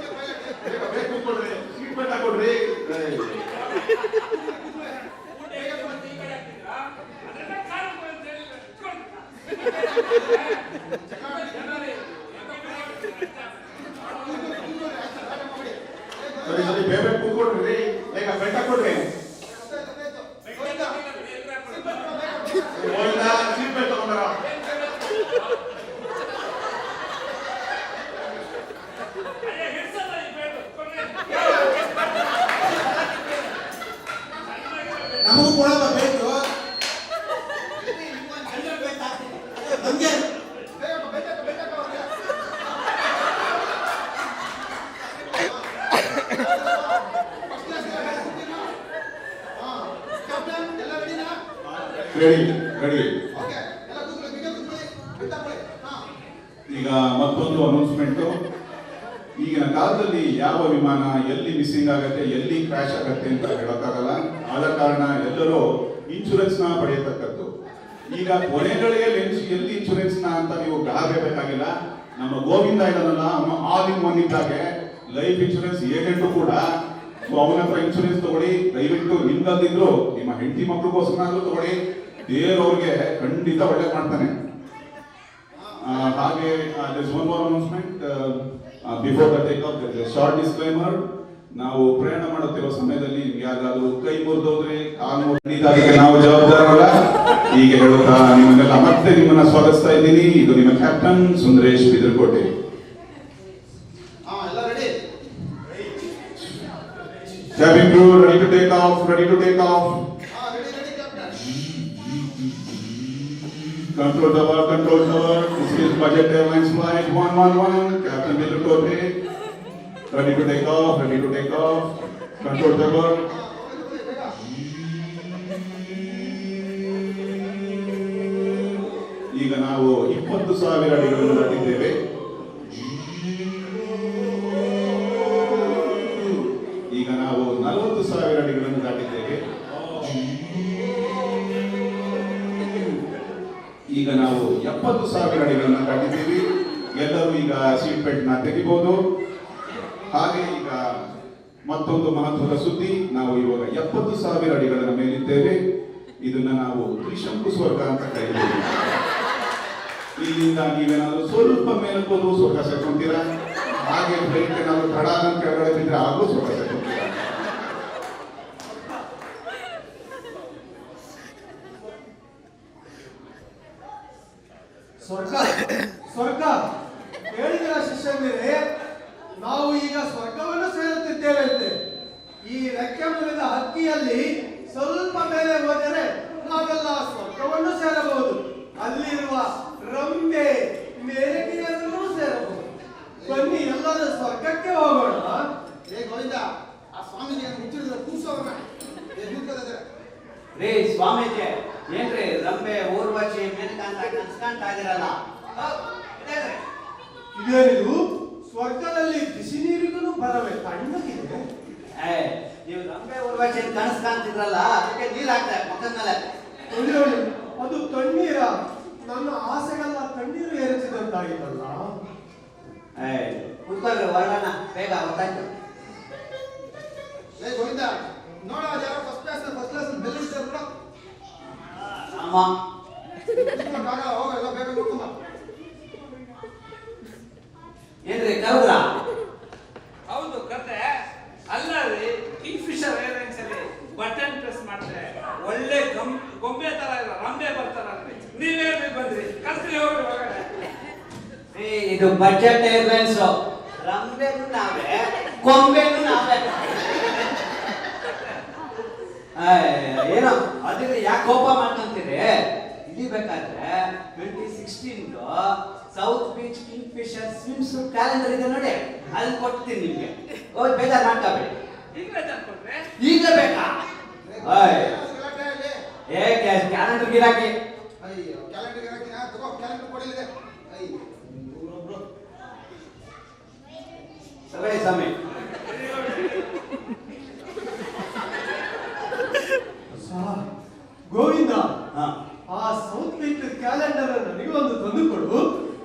ಬೇಗ ಕೂತ್ಕೊಳ್ರಿ, ಸೀಟ್ ಬೆಲ್ಟ್ ಹಾಕೊಡ್ರಿ. ಸರಿ ಸರಿ, ಬೇಗ ಕೂತ್ಕೊಡ್ರಿ. ಬೇಗ ಬೆಲ್ಟ್ ಹಾಕೊಡ್ರಿ. ಸೀಟ್ ಬೆಲ್ಟ್ ತಗೊಂಡ್ರ ನಮ್ಗೆ ರೆಡಿ ರೆಡಿ. ಈಗ ಮತ್ತೊಂದು ಅನೌನ್ಸ್ಮೆಂಟ್. ಈಗಿನ ಕಾಲದಲ್ಲಿ ಯಾವ ವಿಮಾನ ಎಲ್ಲಿ ಮಿಸ್ಸಿಂಗ್ ಆಗತ್ತೆ, ಎಲ್ಲಿ ಕ್ರ್ಯಾಶ್ ಆಗತ್ತೆ ಅಂತ ಹೇಳಕ್ಕಾಗಲ್ಲ. ಆದ ಕಾರಣ ಎಲ್ಲರೂ ಇನ್ಶೂರೆನ್ಸ್ ನ ಪಡೆಯತಕ್ಕದ್ದು. ಈಗ ಕೊನೆಗಳಿಗೆ ಎಲ್ಲಿ ಇನ್ಶೂರೆನ್ಸ್ ನ ಅಂತ ನೀವು ಗಾಬರಿಯಾಗಬೇಕಾಗಿಲ್ಲ. ನಮ್ಮ ಗೋವಿಂದ ಇದಾನಲ್ಲ, ಆಲ್ ಇನ್ ಒನ್ ಇದ್ದಾಗೆ ಲೈಫ್ ಇನ್ಶೂರೆನ್ಸ್ ಏಜೆಂಟು ಕೂಡ. ಸೊ ಅವನ ಹತ್ರ ಇನ್ಶೂರೆನ್ಸ್ ತಗೊಳ್ಳಿ. ದಯವಿಟ್ಟು ನಿಮ್ಗಲ್ದಿದ್ರು ನಿಮ್ಮ ಹೆಂಡತಿ ಮಕ್ಳಿಗೋಸ್ಕರ ತಗೊಳ್ಳಿ. ದೇವ್ರವ್ರಿಗೆ ಖಂಡಿತ ಒಳ್ಳೆ ಮಾಡ್ತಾನೆ. ಹಾಗೆ there's one more announcement. Before the take off, there's a short disclaimer. ನಾವು ಪ್ರಯಾಣ ಮಾಡುತ್ತಿರುವ ಸಮಯದಲ್ಲಿ ಯಾರಾದ್ರೂ ಕೈ ಮುರಿದೋದ್ರೆ, ಕಾಲು ಮುರಿದಾದ್ರೆ ನಾವು ಜವಾಬ್ದಾರರಲ್ಲ. ಹೀಗೆ ಹೇಳುತ್ತಾ ನಿಮ್ಮನ್ನೆಲ್ಲ ಮತ್ತೆ ನಿಮ್ಮನ್ನ ಸ್ವಾಗತಿಸ್ತಾ ಇದ್ದೀನಿ. ಇದು ನಿಮ್ಮ ಕ್ಯಾಪ್ಟನ್ ಸುಂದರೇಶ್ ಬಿದರ್ಕೋಟೆ. ಎಲ್ಲ ready. Cabin crew ready to take off, ready to take off. Ready captain. Control tower, control tower. This is Budget Airlines flight 111. Captain Bidarkote. Ready to take off, ready to take off. Control tower. ಈಗ ನಾವು 20,000 ಅಡಿಗಳನ್ನು ದಾಟಿದ್ದೇವೆ. ಈಗ ನಾವು 40,000 ಅಡಿಗಳನ್ನು ದಾಟಿದ್ದೇವೆ. ಈಗ ನಾವು 70,000 ಅಡಿಗಳನ್ನು ದಾಟಿದ್ದೀವಿ. ಎಲ್ಲರೂ ಈಗ seat belt ನ ತೆಗಿಬಹುದು. ಹಾಗೆ ಈಗ ಮತ್ತೊಂದು ಮಹತ್ವದ ಸುದ್ದಿ, ನಾವು ಇವಾಗ 70,000 ಅಡಿಗಳ ಮೇಲಿದ್ದೇವೆ. ಇದನ್ನ ನಾವು ತ್ರಿಶಂಕು ಸ್ವರ್ಗ ಅಂತ ಕರೀತೀವಿ. ಇಲ್ಲಿಂದ ನೀವೇನಾದ್ರೂ ಸ್ವಲ್ಪ ಮೇಲಕ್ಕೆ ಹೋದ್ರು ಸ್ವರ್ಗ ಸೇರ್ಕೊಂತೀರಾ. ಹಾಗೆ ಫ್ಲೈಟ್ ಏನಾದ್ರು ತಡ ಅಂತ ಕೆಳಗಡೆ ಬಿದ್ದರೆ ಆಗಲೂ ಸ್ವರ್ಗ ಸೇರ್ಕೊಂತೀರಾ. ಸ್ವರ್ಗ ಸ್ವರ್ಗ ಹೇಳಿದ್ರ ಶಿಷ್ಯಂದಿರೇ, ನಾವು ಈಗ ಸ್ವರ್ಗವನ್ನು ಸೇರುತ್ತಿದ್ದೇವೆ ಅಂತೆ. ಈ ರೆಕ್ಕೆ ಮುರಿದ ಹಕ್ಕಿಯಲ್ಲಿ ಸ್ವಲ್ಪ ಮೇಲೆ ಹೋದರೆ ನಾವೆಲ್ಲ ಸ್ವರ್ಗವನ್ನು ಸೇರಬಹುದು. ಅಲ್ಲಿರುವ ರಂಬೆ ಮೇರೆಗೆಯಲ್ಲೂ ಸೇರಬಹುದು. ಬನ್ನಿ ಎಲ್ಲರೂ ಸ್ವರ್ಗಕ್ಕೆ ಹೋಗೋಣ. ಗೋವಿಂದ, ಆ ಸ್ವಾಮೀಜಿಯನ್ನು ಮುಚ್ಚಿಡಿದ್ರೆ ಕೂಸೋಣ. ರೀ ಸ್ವಾಮೀಜಿ, ಏನ್ರಿ ರಂಬೆ ಊರ್ವಶಿ ಮೇಲ್ಕಾಂತ ಕನ್ಸ್ಕಾಂತ ಆಗಿರಲ್ಲ. ಇದೇನಿದು? ಸ್ವರ್ಗದಲ್ಲಿ ಬಿಸಿ ನೀರಿಗೂ ಬರವೇ ತಣ್ಣಗಿದೆ. ನೀವು ರಂಬೆ ಊರ್ವಶಿ ಕನ್ಸ್ಕಾಂತಿದ್ರಲ್ಲ, ಅದಕ್ಕೆ ನೀರ್ ಹಾಕ್ತಾರೆ ಮುಖದ ಮೇಲೆ. ಅಯ್ಯೋ, ಅದು ತಣ್ಣೀರ? ನನ್ನ ಆಸೆಗೆಲ್ಲ ತಣ್ಣೀರು ಎರಚಿದಂತಾಗಿತ್ತಲ್ಲ. ಕೂತ್ಕೊಳ್ರಿ, ಹೊರಡೋಣ ಬೇಗ, ಗೊತ್ತಾಯ್ತು. ಗೋವಿಂದ, ನೋಡ ಯಾರೋ ಫಸ್ಟ್ ಕ್ಲಾಸ್ ಬೆಲ್ ಇಡ್ತಾರೆ. ಅಮ್ಮ ಹೋಗ, ಎಲ್ಲ ಬೇಗ ನೋಡ್ಕೊಂಬ. ಏನ್ರಿ ಕರೆದ್ರ? ಹೌದು ಕತೆ. ಅಲ್ಲ ರೀ, ಕಿಂಗ್ ಫಿಶರ್ ಏರ್ಲೈನ್ಸ್ ಅಲ್ಲಿ ಬಟನ್ ಪ್ರೆಸ್ ಮಾಡಿದ್ರೆ ಒಳ್ಳೆ ಗೊಂಬೆ ತರ ಇಲ್ಲ, ರಂಬೆ ಬರ್ತಾರಲ್ರಿ. ನೀವೇ ಬಂದ್ರಿ, ಕಲ್ತ್ರಿ ಹೋಗ್ರಿ ಒಳಗಡೆ. ಇದು ಬಜೆಟ್ ಏರ್ಲೈನ್ಸ್. ರಂಬೆನು ನಾವೇ, ಗೊಂಬೆನು ನಾವೇ. ಏನೋ ಅದಕ್ಕೆ ಯಾಕೆ ಕೋಪ ಮಾಡ್ಕೊಂತೀರಿ? ಇಳಿಬೇಕಾದ್ರೆ 2016 South Beach Kingfisher swimsuit calendar ಇದೆ ನೋಡಿ, ಅಲ್ಲಿ ಕೊಡ್ತೀನಿ ನಿಮ್ಗೆ. ಹೋಗಿ ಬೇಜಾರು ಮಾಡ್ಕೋಬೇಡಿ. ಈಗ ಬೇಜಾರ್ ಕೊಟ್ರೆ ಈಗ ಬೇಕಾ? ಕ್ಯಾಲೆಂಡರ್ ಗಿರಾಕಿ. ಅಯ್ಯೋ, ಕ್ಯಾಲೆಂಡರ್ ಹಾಕಿನ ತಗೋ, ಕ್ಯಾಲೆಂಡರ್ ಕೊಡಿಲಿದೆ. ಅಯ್ಯೋ, ತಗೊಳ್ಳಿ ಸ್ವಾಮಿ. ಗೋವಿಂದ, ಹಾ ಆ ಸೌತ್ ಬೀಚ್ ಕ್ಯಾಲೆಂಡರ್ ನನಗೊಂದು ತಂದು ಕೊಡು.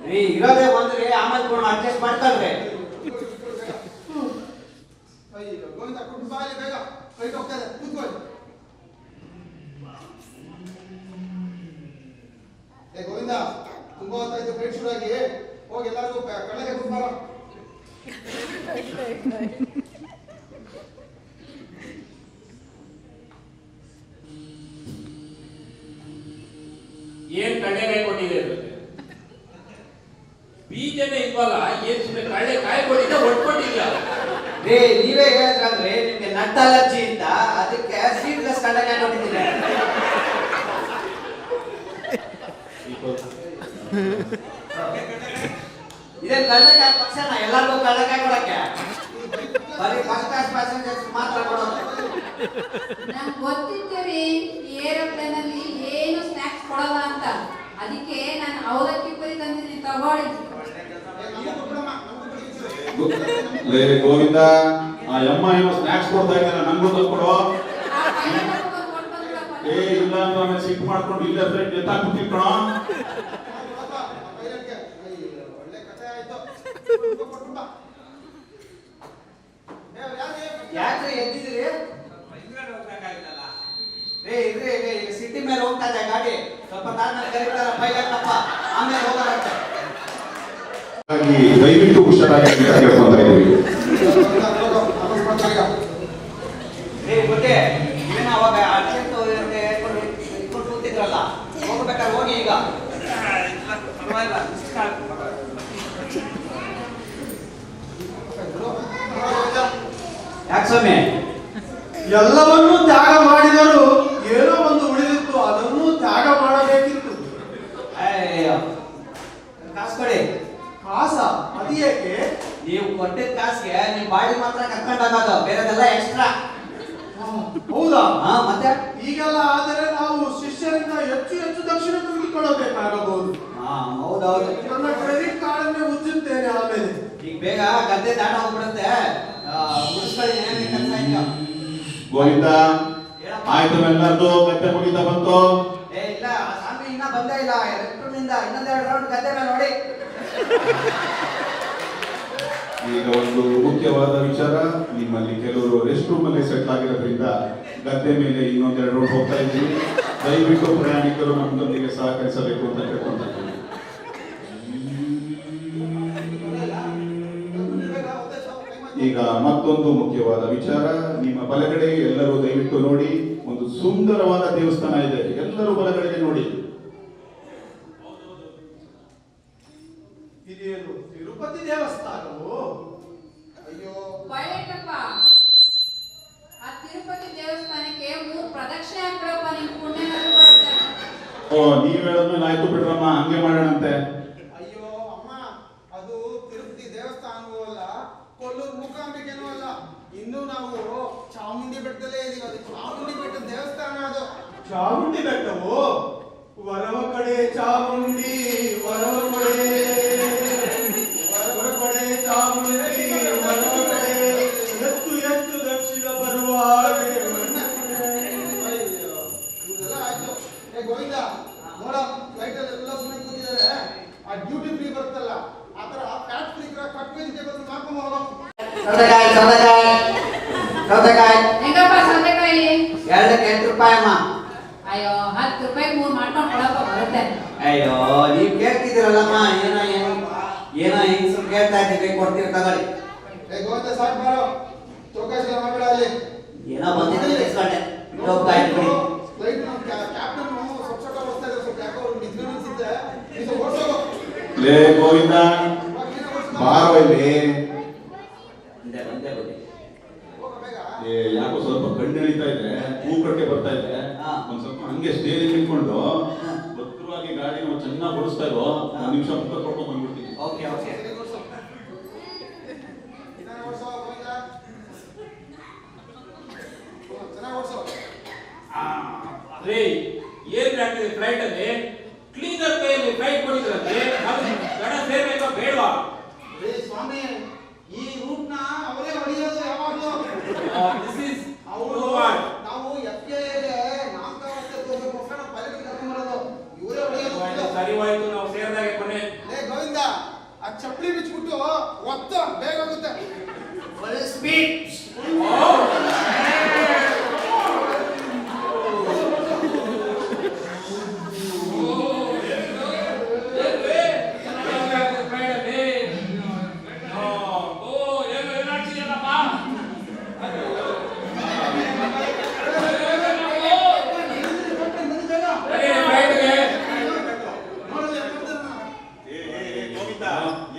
ರೀ, ಇರೋದೇ ಒಂದ್ರಿ, ಆಮೇಲೆ ಕೊಡು, ಅಡ್ಜಸ್ಟ್ ಮಾಡ್ಕೊಳ್ರಿ. ಅಯ್ಯೋ ಗೋವಿಂದ, ಕುಟುಂಬ ಬಾಯಲ್ಲಿ ಬೇಗ ಫ್ಲೈಟ್ ಹೋಗ್ತಾ ಇದೆ, ಕೂತ್ಕೊಳ್ಳಿ. ಗೋವಿಂದ, ತುಂಬಾ ಹೊತ್ತಾಯ್ತು ಫ್ಲೈಟ್ ಶುರು ಆಗಿ. ಹೋಗಿ ಎಲ್ಲರಿಗೂ ಕಳ್ಳೆಗೆ ಕೂತ್ಮಾರ. ಏನ್ ಕಳ್ಳೆಕಾಯಿ ಕೊಟ್ಟಿದೆ? ಬೀಜನೇ ಇಲ್ವಲ್ಲ, ಏನ್ ಸುಮ್ಮನೆ ಕಳ್ಳೆಕಾಯಿ ಕೊಟ್ಟಿದ್ದ, ಒಟ್ಕೊಟ್ಟಿಲ್ಲ. ರೀ, ನೀವೇ ಹೇಳಿದ್ರಲ್ರಿ ನಿಮ್ಗೆ ನಟ್ ಅಲರ್ಜಿ ಅಂತ, ಅದಕ್ಕೆ ಸೀಡ್ಲೆಸ್ ಕಳ್ಳೆಕಾಯಿ ಕೊಟ್ಟಿದ್ದೀನಿ. ಇದೇನ್ ಕಳ್ಳಕಾಯಿ ಪಕ್ಷನ ಎಲ್ಲರಿಗೂ ಕಳ್ಳಕಾಯಿ ಕೊಡಕ್ಕೆ ಬರೀ ಫಸ್ಟ್ ಕ್ಲಾಸ್ ಪ್ಯಾಸೆಂಜರ್ಸ್ ಮಾತ್ರ ಕೊಡೋದು. ನಂಗೆ ಗೊತ್ತಿದ್ದೀರಿ ಏರೋಪ್ಲೇನ್ ಅಲ್ಲಿ ಏನು ಸ್ನಾಕ್ಸ್ ಕೊಡಲ್ಲ ಅಂತ, ಅದಕ್ಕೆ ನಾನು ಅವಲಕ್ಕಿ ಪುರಿ ತಂದಿದ್ದೀನಿ, ತಗೊಳ್ಳಿ. ಲೇ ಗೋವಿಂದ, ಆ ಅಮ್ಮ ಏನೋ ಸ್ನಾಕ್ಸ್ ಕೊಡ್ತಾ ಇದ್ದಾನೆ, ನಂಗೂ ಕೊಡು. ಆ ಪೈನ ತಗೊಂಡ್ ಕೊಟ್ಟು ಬಂದ್ಬಿಡಪ್ಪ. ಏ ಇಲ್ಲ ಅಂತ ಆಮೇಲೆ ಸಿಟ್ಟು ಮಾಡ್ಕೊಂಡು ಇಲ್ಲ ಫ್ರೆಂಡ್ ಎತ್ತಾಕ್ಬಿಟ್ಟಿರ್ ಕಣೋ. ಒಳ್ಳೆ ಕಥೆ ಆಯ್ತು. ಯಾಕ್ರಿ ಎದ್ದಿದ್ದೀರಿ? ರೇ ಇದ್ರಿ ಈಗ ಸಿಟಿ ಮೇಲೆ ಹೋಗ್ತಾ ಇದೆ ಗಾಡಿ, ಸ್ವಲ್ಪ ತಾಳ್ಮೆ ಕರೀತಾರ ಪೈಲಟ್ನಪ್ಪ, ಆಮೇಲೆ ಹೋಗೋರಂತೆ. ಹಾಗಾಗಿ ದಯವಿಟ್ಟು ಹುಷಾರಾಗಿ ಅಂತ ಕೇಳ್ಕೊಂತ ಇದೀವಿ. ರೇ ಗೊತ್ತೇ ಏನು ಅವಾಗ ಅರ್ಜೆಂಟ್ ಇಟ್ಕೊಂಡು ಕೂತಿದ್ರಲ್ಲ, ಹೋಗ್ಬೇಕಾದ್ರೆ ಹೋಗಿ ಈಗ. ಯಾಕೆ ಸ್ವಾಮಿ? ಎಲ್ಲವನ್ನೂ ತ್ಯಾಗ ಮಾಡಿದರು, ಏನೋ ಒಂದು ಉಳಿದಿತ್ತು, ಅದನ್ನು ತ್ಯಾಗ ಮಾಡಬೇಕಿತ್ತು. ಅಯ್ಯೋ ಕಾಸು ಕೊಡಿ. ಕಾಸ ಅದು ಏಕೆ? ನೀವು ಕೊಟ್ಟಿದ್ದ ಕಾಸಿಗೆ ನಿಮ್ ಬಾಡಿ ಮಾತ್ರ ಕರ್ಕೊಂಡಾಗೋದು, ಬೇರೆದೆಲ್ಲ ಎಕ್ಸ್ಟ್ರಾ. ಹೌದಾ? ಮತ್ತೆ ಈಗೆಲ್ಲ ಆದರೆ ನಾವು ಶಿಷ್ಯರಿಂದ ಹೆಚ್ಚು ಹೆಚ್ಚು ದಕ್ಷಿಣ ತೆಗೆದುಕೊಳ್ಳಬೇಕಾಗಬಹುದು. ಹೌದೌದು. ನನ್ನ ಕ್ರೆಡಿಟ್ ಕಾರ್ಡ್ ಅನ್ನೇ ಉಜ್ಜುತ್ತೇನೆ ಆಮೇಲೆ. ಈಗ ಬೇಗ ಗದ್ದೆ ದಾಟ ಹೋಗ್ಬಿಡುತ್ತೆ, ಮುಗಿಸ್ಕೊಳ್ಳಿ ಏನೇನು ಕೆಲಸ ಇದೆಯೋ. ಗೋವಿಂದ ಆಯ್ತು, ಎಲ್ಲರದು ಗದ್ದೆ ಮುಗಿತಾ ಬಂತು. ಏ ಇಲ್ಲ, ಆ ಸ್ವಾಮಿ ಇನ್ನ ಬಂದೇ ಇಲ್ಲ, ಎಲೆಕ್ಟ್ರೋನಿಂದ ಇನ್ನೊಂದೆರಡು ರೌಂಡ್ ಗದ್ದೆ ಮೇಲೆ ನೋಡಿ. ಈಗ ಒಂದು ಮುಖ್ಯವಾದ ವಿಚಾರ, ನಿಮ್ಮಲ್ಲಿ ಕೆಲವರು ರೆಸ್ಟ್ ರೂಮ್ ಅಲ್ಲಿ ಸೆಟ್ ಆಗಿರೋದ್ರಿಂದ ಗದ್ದೆ ಮೇಲೆ ಇನ್ನೊಂದೆರಡು ರೋಡ್ ಹೋಗ್ತಾ ಇದ್ದೀವಿ. ದಯವಿಟ್ಟು ಪ್ರಯಾಣಿಕರು ನಮ್ಮದೊಂದಿಗೆ ಸಹಕರಿಸಬೇಕು ಅಂತ ಕೇಳ್ಕೊಂತ ಇದ್ದೀವಿ. ಈಗ ಮತ್ತೊಂದು ಮುಖ್ಯವಾದ ವಿಚಾರ, ನಿಮ್ಮ ಬಲಗಡೆ ಎಲ್ಲರೂ ದಯವಿಟ್ಟು ನೋಡಿ, ಒಂದು ಸುಂದರವಾದ ದೇವಸ್ಥಾನ ಇದೆ, ಎಲ್ಲರೂ ಬಲಗಡೆಗೆ ನೋಡಿ. ಇದೇನು ತಿರುಪತಿ ದೇವಸ್ಥಾನವು? ಅಯ್ಯೋ ಪೈಲಟ್ನಪ್ಪ, ಆ ತಿರುಪತಿ ದೇವಸ್ಥಾನಕ್ಕೆ 3 ಪ್ರದಕ್ಷಿಣೆ ಹಾಕ್ಬಿಡಪ್ಪ, ನಿಮ್ ಪುಣ್ಯನಾದ್ರೂ ಬರುತ್ತೆ. ಓ, ನೀವ್ ಹೇಳದ್ಮೇಲೆ ಆಯ್ತು ಬಿಡ್ರಮ್ಮ, ಹಂಗೆ ಮಾಡೋಣಂತೆ. ಅಯ್ಯೋ ಅಮ್ಮ, ಅದು ತಿರುಪತಿ ದೇವಸ್ಥಾನವೂ ಅಲ್ಲ, ಕೊಲ್ಲೂರು ಮೂಕಾಂಬಿಕೆನೂ ಅಲ್ಲ, ಇನ್ನು ನಾವು ಚಾಮುಂಡಿ ಬೆಟ್ಟದಲ್ಲೇ ಇದೀವಿ. ಅದು ಚಾಮುಂಡಿ ಬೆಟ್ಟದ ದೇವಸ್ಥಾನ ಅದು. ಚಾಮುಂಡಿ ಬೆಟ್ಟವು? ವರವ ಕಡೆ ಚಾಮುಂಡಿ, ವರವ ಕಡೆ, ವರವ ಕಡೆ ಚಾಮುಂಡಿ, ವರವ ಕಡೆ ಎತ್ತು ಎತ್ತು ದಕ್ಷಿಣ ಬರುವಾಗೆ. ಅಯ್ಯೋ, ಇದೆಲ್ಲ ಆಯ್ತು. ಏ ಗೋವಿಂದ, ನೋಡ ಫ್ಲೈಟ್ ಅಲ್ಲಿ ಎಲ್ಲ ಸುಮ್ಮನೆ ಕೂತಿದ್ದಾರೆ, ಆ ಡ್ಯೂಟಿ ಫ್ರೀ ಬರುತ್ತಲ್ಲ, ಆ ತರ ಫ್ಯಾಟ್ ಫ್ರೀ ಕಟ್ ವೆಜಿಟೇಬಲ್ಸ್ ಮಾಡ್ಕೊಂಬೋದು. ಸೌತೆಕಾಯಿ ಸೌತೆಕಾಯಿ ಸೌತೆಕಾಯಿ ಹೆಂಗಪ್ಪ ಸೌತೆಕಾಯಿ? 2ಕ್ಕೆ 8 ರೂಪಾಯಿ ಅಮ್ಮ. ಅಯ್ಯೋ 10 ರೂಪಾಯಿಗೆ 3 ಮಾಡ್ಕೊಂಡು ಕೊಡಪ್ಪ, ಬರುತ್ತೆ. ಅಯ್ಯೋ ನೀವ್ ಕೇಳ್ತಿದ್ದೀರಲ್ಲಮ್ಮ, ಏನೋ ಹಿಂಗ್ ಕೇಳ್ತಾ ಇದ್ದೀವಿ, ಕೊಡ್ತೀವಿ ತಗೊಳ್ಳಿ. ಏ ಗೋವಿಂದ ಸಾಕು ಬಾರೋ, ಚೌಕಾಸಿ ಮಾಡಬೇಡ ಅಲ್ಲಿ. ಏನೋ ಬಂದಿದ್ರೆ ಇಸ್ಕೊಂಡೆ, ಹೋಗ್ತಾ ಇದ್ವಿ. ಫ್ಲೈಟ್ ನಮ್ಮ ಕ್ಯಾಪ್ಟನ್ ಸ್ವಲ್ಪ ಓಡಿಸ್ತಾ ಇದ್ದಾರೆ, ಸ್ವಲ್ಪ ಯಾಕೋ ಅವ್ರು ನಿದ್ದೆ ಅನ್ಸುತ್ತೆ, ಇದು ಓಡಿಸೋದು. ಲೇ ಗೋವಿಂದ, ಬಾರೋ ಇಲ್ಲಿ. ಒಂದೇ ಬುದ್ಧಿ. ಹೋಗ ಬೇಗ. ಏ ಯಾಕೋ ಸ್ವಲ್ಪ ಕಣ್ಣು ಎಳಿತಾ ಇದೆ, ಮೂಕಟ್ಟೆ ಬರ್ತಾ ಇದೆ. ಹಾ. ಒಂದ್ ಸ್ವಲ್ಪ ಹಂಗೆ ಸ್ಟೇರಿಂಗ್ ನಿಂತ್ಕೊಂಡು ಭದ್ರವಾಗಿ ಗಾಡಿನ ಚೆನ್ನಾಗಿ ಓಡಿಸ್ತಾ ಇರೋ, ಒಂದ್ ನಿಮಿಷ ಮುಖ ಕೊಡ್ಕೊಂಡು ಬಂದ್ಬಿಡ್ತೀನಿ. Okay okay. ಸರಿ ಓಡಿಸು. ಚೆನ್ನಾಗಿ ಓಡಿಸೋ ಗೋವಿಂದ. ಚೆನ್ನಾಗಿ ಓಡಿಸೋ. ರೇ ಏನ್ ಆಗ್ತದೆ ಫ್ಲೈಟ್ ಅಲ್ಲಿ? ಕ್ಲೀನರ್ ಕೈಯಲ್ಲಿ ಫ್ಲೈಟ್ ಕೊಡಿದ್ರಲ್ಲಿ ಅದು ಗಡ ಸೇರ್ಬೇಕಾ ಬೇಡವಾ? ಏ ಸ್ವಾಮಿ, ಈ ರೂಟ್ ನ ಅವರೇ ಹೊಡೆಯೋದು ಯಾವಾಗಲೂ. ದಿಸ್ ಇಸ್ ಅವರು ನಾವು FKA ನಾಮಕಾವಸ್ಥೆ ತೋರಿಸೋಕ್ಕೋಸ್ಕರ ಪೈಲಟ್ ಕರ್ಕೊಂಡು ಬರೋದು, ಇವರೇ ಹೊಡೆಯೋದು. ಸರಿ ಹೋಯ್ತು, ನಾವು ಸೇರಿದಾಗೆ ಕೊನೆ. ಲೇ ಗೋವಿಂದ, ಆ ಚಪ್ಪಲಿ ಬಿಚ್ಚಿಬಿಟ್ಟು ಒತ್ತ, ಬೇಗ ಆಗುತ್ತೆ. Full speed. ನೋಡಲ್ಲ ಯಾಕಂದ್ರೆ ಗೋವಿಂದ,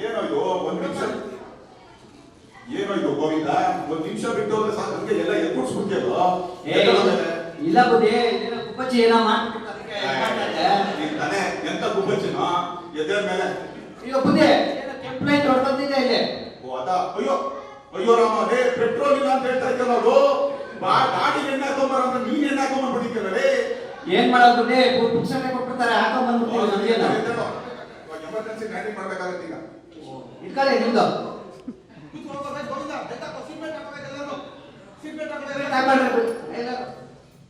ಏನೋ ಇದು, ಏನೋ ಇದು ಗೋವಿಂದ, ಒಂದ್ ನಿಮಿಷ ಬಿಟ್ಟು ಹೋದ್ರೆ ಸಾಕು, ಹಂಗೆ ಎಲ್ಲ ಎತ್ಕೊಡ್ಸ್ಬಿಡ್ತೀಯಲ್ಲ. ಇಲ್ಲ ಬುದ್ಧಿ, ಕುಪ್ಪಚ್ಚಿ ಏನೋ ಮಾಡ್ಬಿಟ್ಟು ಅದಕ್ಕೆ ಇದ್ ಮಾಡ್ತಾ ಇದ್ದೆ. ನೀನ್ ತಾನೇ ಎಂತ ಗುಬ್ಬಚ್ಚಿನ ಎದೆ ಮೇಲೆ. ಅಯ್ಯೋ ಬುದ್ಧಿ ಏನೋ ಕಂಪ್ಲೇಂಟ್ ಹೊರಬಂದಿದೆ ಇಲ್ಲಿ. ಓ ಅದಾ, ಅಯ್ಯೋ ಅಯ್ಯೋ ರಾಮ, ರೇ ಪೆಟ್ರೋಲ್ ಇಲ್ಲ ಅಂತ ಹೇಳ್ತಾ ಇದ್ದೆ ನಾವು. ಗಾಡಿ ಎಣ್ಣೆ ಹಾಕೊಂಬರ ಅಂತ ನೀನ್ ಎಣ್ಣೆ ಹಾಕೊಂಡ್ಬಂದ್ಬಿಟ್ಟಿದ್ದೆ ರೇ. ಏನ್ ಮಾಡೋದು ಬುದ್ಧಿ, ಪುಕ್ಸಟ್ಟೆ ಕೊಟ್ಬಿಡ್ತಾರೆ, ಹಾಕೊಂಡ್ ಬಂದ್ಬಿಡ್ತೀವಿ ನಮ್ಗೇನು. ಎಮರ್ಜೆನ್ಸಿ ಲ್ಯಾಂಡಿಂಗ್ ಮಾಡ್ಬೇಕಾಗತ್ತೆ ಈಗ. ಇಟ್ಕೊಳ್ಳಿ ನಿಮ್ದು.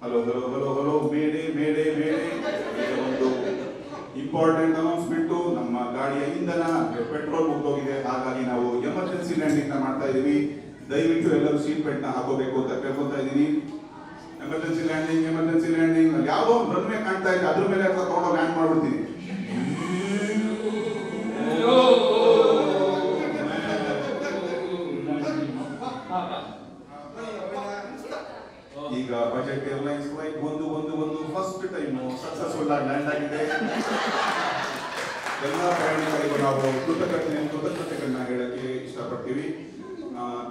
Hello hello hello hello, mayday mayday mayday. ಒಂದು ಇಂಪಾರ್ಟೆಂಟ್ ಅನೌನ್ಸ್ಮೆಂಟ್. ನಮ್ಮ ಗಾಡಿಯ ಇಂಧನ ಪೆಟ್ರೋಲ್ ಮುಗ್ದೋಗಿದೆ, ಹಾಗಾಗಿ ನಾವು ಎಮರ್ಜೆನ್ಸಿ ಲ್ಯಾಂಡಿಂಗ್ ನ ಮಾಡ್ತಾ ಇದೀವಿ. ದಯವಿಟ್ಟು ಎಲ್ಲರೂ ಸೀಟ್ ಬೆಲ್ಟ್ ನ ಹಾಕೋಬೇಕು ಅಂತ ಕೇಳ್ಕೊತಾ ಇದೀನಿ. Emergency landing, emergency landing. ಯಾವುದೋ ಒಂದು ರನ್ವೇ ಕಾಣ್ತಾ ಇದೆ, ಅದ್ರ ಮೇಲೆ ತಗೊಂಡು ಲ್ಯಾಂಡ್ ಮಾಡ್ಬಿಡ್ತೀನಿ. ಈಗ ಬಜೆಟ್ ಏರ್ಲೈನ್ಸ್ ಫ್ಲೈಟ್ ಒಂದು ಫಸ್ಟ್ ಟೈಮ್ ಸಕ್ಸಸ್ಫುಲ್ ಆಗಿ ಲ್ಯಾಂಡ್ ಆಗಿದೆ. ಎಲ್ಲ ಪ್ರಯಾಣಿಕರಿಗೂ ನಾವು ಕೃತಜ್ಞತೆಗಳನ್ನ ಹೇಳಕ್ಕೆ ಇಷ್ಟಪಡ್ತೀವಿ.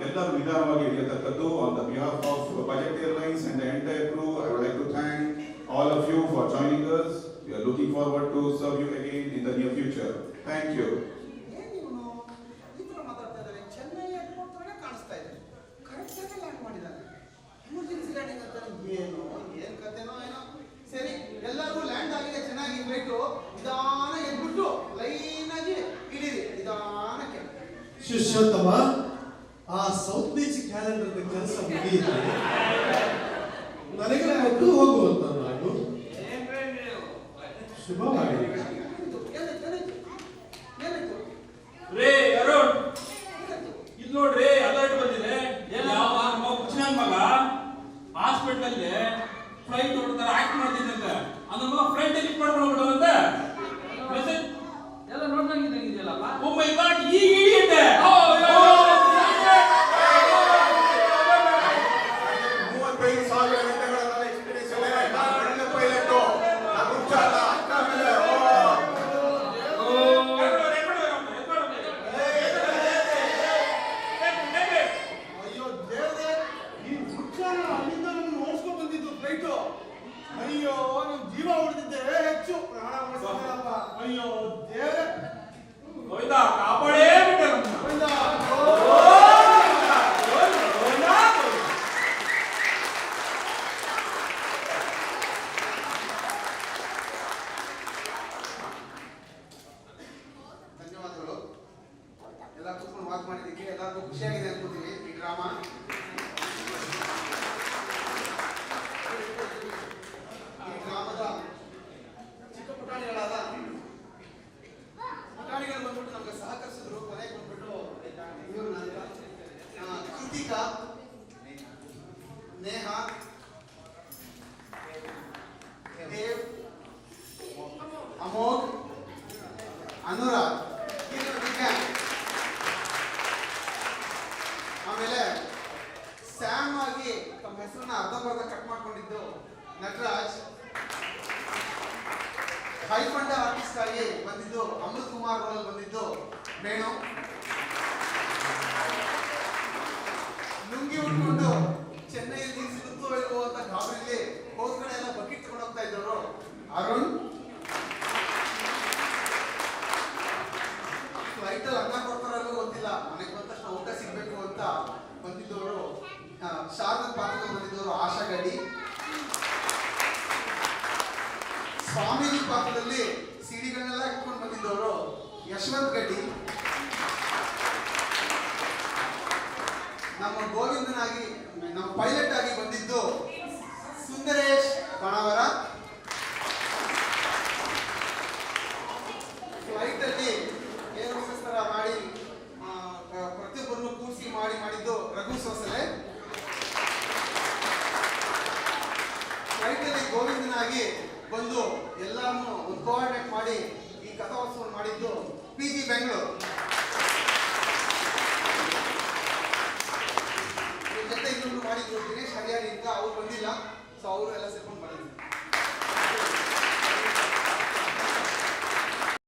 ಎಲ್ಲರೂ ನಿಧಾನವಾಗಿ ಇರತಕ್ಕದ್ದು. On the behalf of budget airlines and the entire crew, I would like to thank all of you for joining us. We are looking forward to serve you again in the near future. Thank you. Chennai airport ಕಾಣಿಸ್ತಾ ಇದೆ. Correct ಆಗಿ land ಮಾಡಿದ್ದಾನೆ. Emergency landing ಅಂತ ಏನ್ ಕಥೆನೋ ಏನೋ. ಸರಿ, ಎಲ್ಲರಿಗೂ land ಆಗಿದೆ, ಚೆನ್ನಾಗಿ ಫ್ಲೈಟು ನಿಧಾನ ಎದ್ಬಿಟ್ಟು ಲೈನ್ ಆಗಿ ಇಡೀರಿ ನಿಧಾನಕ್ಕೆ. ಶಿಷ್ಯೋತ್ತಮ, ಆ ಸೌತ್ ಬೀಚ್ ಕ್ಯಾಲೆಂಡರ್ ಕೆಲಸ ಮುಗಿಯಿತು. ನನಗೆ ಮೊದಲು ಹೋಗುವಂತ ನಾನು ಶುಭವಾಗಲಿ. ರೇ ಅರುಣ್, ಇಲ್ಲಿ ನೋಡ್ರಿ ಅಲರ್ಟ್ ಬಂದಿದೆ. ಯಾವ ಮಗ ಹಾಸ್ಪಿಟಲ್ ಅಲ್ಲಿ ಫ್ಲೈಟ್ ಹೊಡ್ತಾರ ಆಕ್ಟ್ ಮಾಡ್ತಿದ್ದಂತೆ, ಅದ್ರ ಮಗ ಫ್ಲೈಟ್ ಲಿಫ್ಟ್ ಮಾಡ್ಕೊಂಡು ಬಿಡೋದಂತ ಮೆಸೇಜ್ ಎಲ್ಲ ನೋಡ್ದಂಗಿದ್ದಂಗಿದೆಯಲ್ಲಪ್ಪ. ಓ ಮೈ ಗಾಡ್, ಈಗ ಹಿಡಿಯುತ್ತೆ. 35,000 ಗಂಟೆಗಳ ಕಾಲ ಎಕ್ಸ್ಪೀರಿಯನ್ಸ್ ಇದೆ. ನಾನು ಒಳ್ಳೆ ಪೈಲಟ್. ನಾನು ಹುಚ್ಚಾಟ. ಆಮೇಲೆ ಅಯ್ಯೋ ದೇವ್ರೆ, ಈ ಹುಚ್ಚಾನ ಅಲ್ಲಿಂದ ನಮ್ಮನ್ನು ಓಡಿಸ್ಕೊಂಡು ಬಂದಿದ್ದು ಫ್ಲೈಟು. ಅಯ್ಯೋ, ನಮ್ ಜೀವ ಉಳಿದಿದ್ದೆ ಹೆಚ್ಚು, ಪ್ರಾಣ ಉಳಿಸಿದ್ರಪ್ಪ. ಅಯ್ಯೋ ದೇವ್ರೆ, ಹೋಯ್ತಾ ಕಾಪಾಡೇ ಬಿಟ್ಟೆ ನಮ್ಮನ್ನ. ಹೋಯ್ತಾ? ಧನ್ಯವಾದಗಳು. ಎಲ್ಲ ಕೂತ್ಕೊಂಡು ವಾಕ್ ಮಾಡಿದ್ದಕ್ಕೆ ಎಲ್ಲರಿಗೂ ಖುಷಿಯಾಗಿದೆ ಅನ್ಕೋತೀವಿ ಈ ಡ್ರಾಮಾ. ಈ ಡ್ರಾಮದ ಚಿಕ್ಕ ಪುಟಾಣಿಗಳಾದ ಪುಟಾಣಿಗಳು ಬಂದ್ಬಿಟ್ಟು ನಮ್ಗೆ ಸಹಕರಿಸಿದ್ರು. ಕೊನೆಗೆ ಬಂದ್ಬಿಟ್ಟು ಇವರು ಕೃತಿಕಾ, ನೇಹ, ದೇವ್, ಅಮೋಘ್, ಅನುರಾಗ್, ಆಮೇಲೆ ಸ್ಯಾಮ್ ಆಗಿ ತಮ್ಮ ಹೆಸರನ್ನ ಅರ್ಧಂಬರ್ಧ ಕಟ್ ಮಾಡ್ಕೊಂಡಿದ್ದು ನಟರಾಜ್, ಹೈಫಂಡ ಆರ್ಟಿಸ್ಟ್ ಆಗಿ ಬಂದಿದ್ದು ಅಮೃತ್ ಕುಮಾರ್ ರೋಲ್ ಬಂದಿದ್ದು ವೇಣು, ಲುಂಗಿ ಉಟ್ಕೊಂಡು ಚೆನ್ನೈಯಲ್ಲಿ ಸಿಗುತ್ತೋ ಇಲ್ವೋ ಅಂತ ಗಾಬರಿಲಿ ಹೋದ ಕಡೆ ಎಲ್ಲ ಬಕೆಟ್ ತಗೊಂಡು ಹೋಗ್ತಾ ಇದ್ದವರು ಅರುಣ್, ಫ್ಲೈಟ್ ಅಲ್ಲಿ ಅನ್ನ ಕೊಡ್ತಾರಲ್ಲೂ ಗೊತ್ತಿಲ್ಲ, ಮನೆಗೆ ಬಂದ ತಕ್ಷಣ ಊಟ ಸಿಗ್ಬೇಕು ಅಂತ ಬಂದಿದ್ದವರು ಶಾರದಾ ಪಾತ್ರದಲ್ಲಿ ಬಂದಿದ್ದವರು ಆಶಾ ಗಡಿ, ಸ್ವಾಮೀಜಿ ಪಾತ್ರದಲ್ಲಿ ಸಿಡಿಗಳನ್ನೆಲ್ಲ ಇಟ್ಕೊಂಡು ಬಂದಿದ್ದವರು ಯಶವಂತ್ ಗಡ್ಡಿ, ನಮ್ಮ ಗೋವಿಂದನಾಗಿ ನಮ್ಮ ಪೈಲಟ್ ಆಗಿ ಬಂದಿದ್ದು ಸುಂದರೇಶ್ ಬಣವರ, ಫ್ಲೈಟ್ ಅಲ್ಲಿ ಏರೋಸ್ತರ ಮಾಡಿ ಪ್ರತಿಯೊಬ್ಬರನ್ನು ಕೂರಿಸಿ ಮಾಡಿದ್ದು ರಘು ಸೋಸಲೆ, ಫ್ಲೈಟ್ ಅಲ್ಲಿ ಗೋವಿಂದನಾಗಿ ಬಂದು ಎಲ್ಲರನ್ನು ಒಂದು ಕೋಆರ್ಡಿನೇಟ್ ಮಾಡಿ ಈ ಕಥಾವಸ್ತುವನ್ನು ಮಾಡಿದ್ದು PG ಬೆಂಗಳೂರು. ಜೊತೆ ಇನ್ನೊಂದು ಮಾಡಿದ್ರು ದಿನೇಶ್ ಹರಿಯಾಣಿ ಅಂತ, ಅವ್ರು ಬಂದಿಲ್ಲ, ಸೊ ಅವರು ಎಲ್ಲ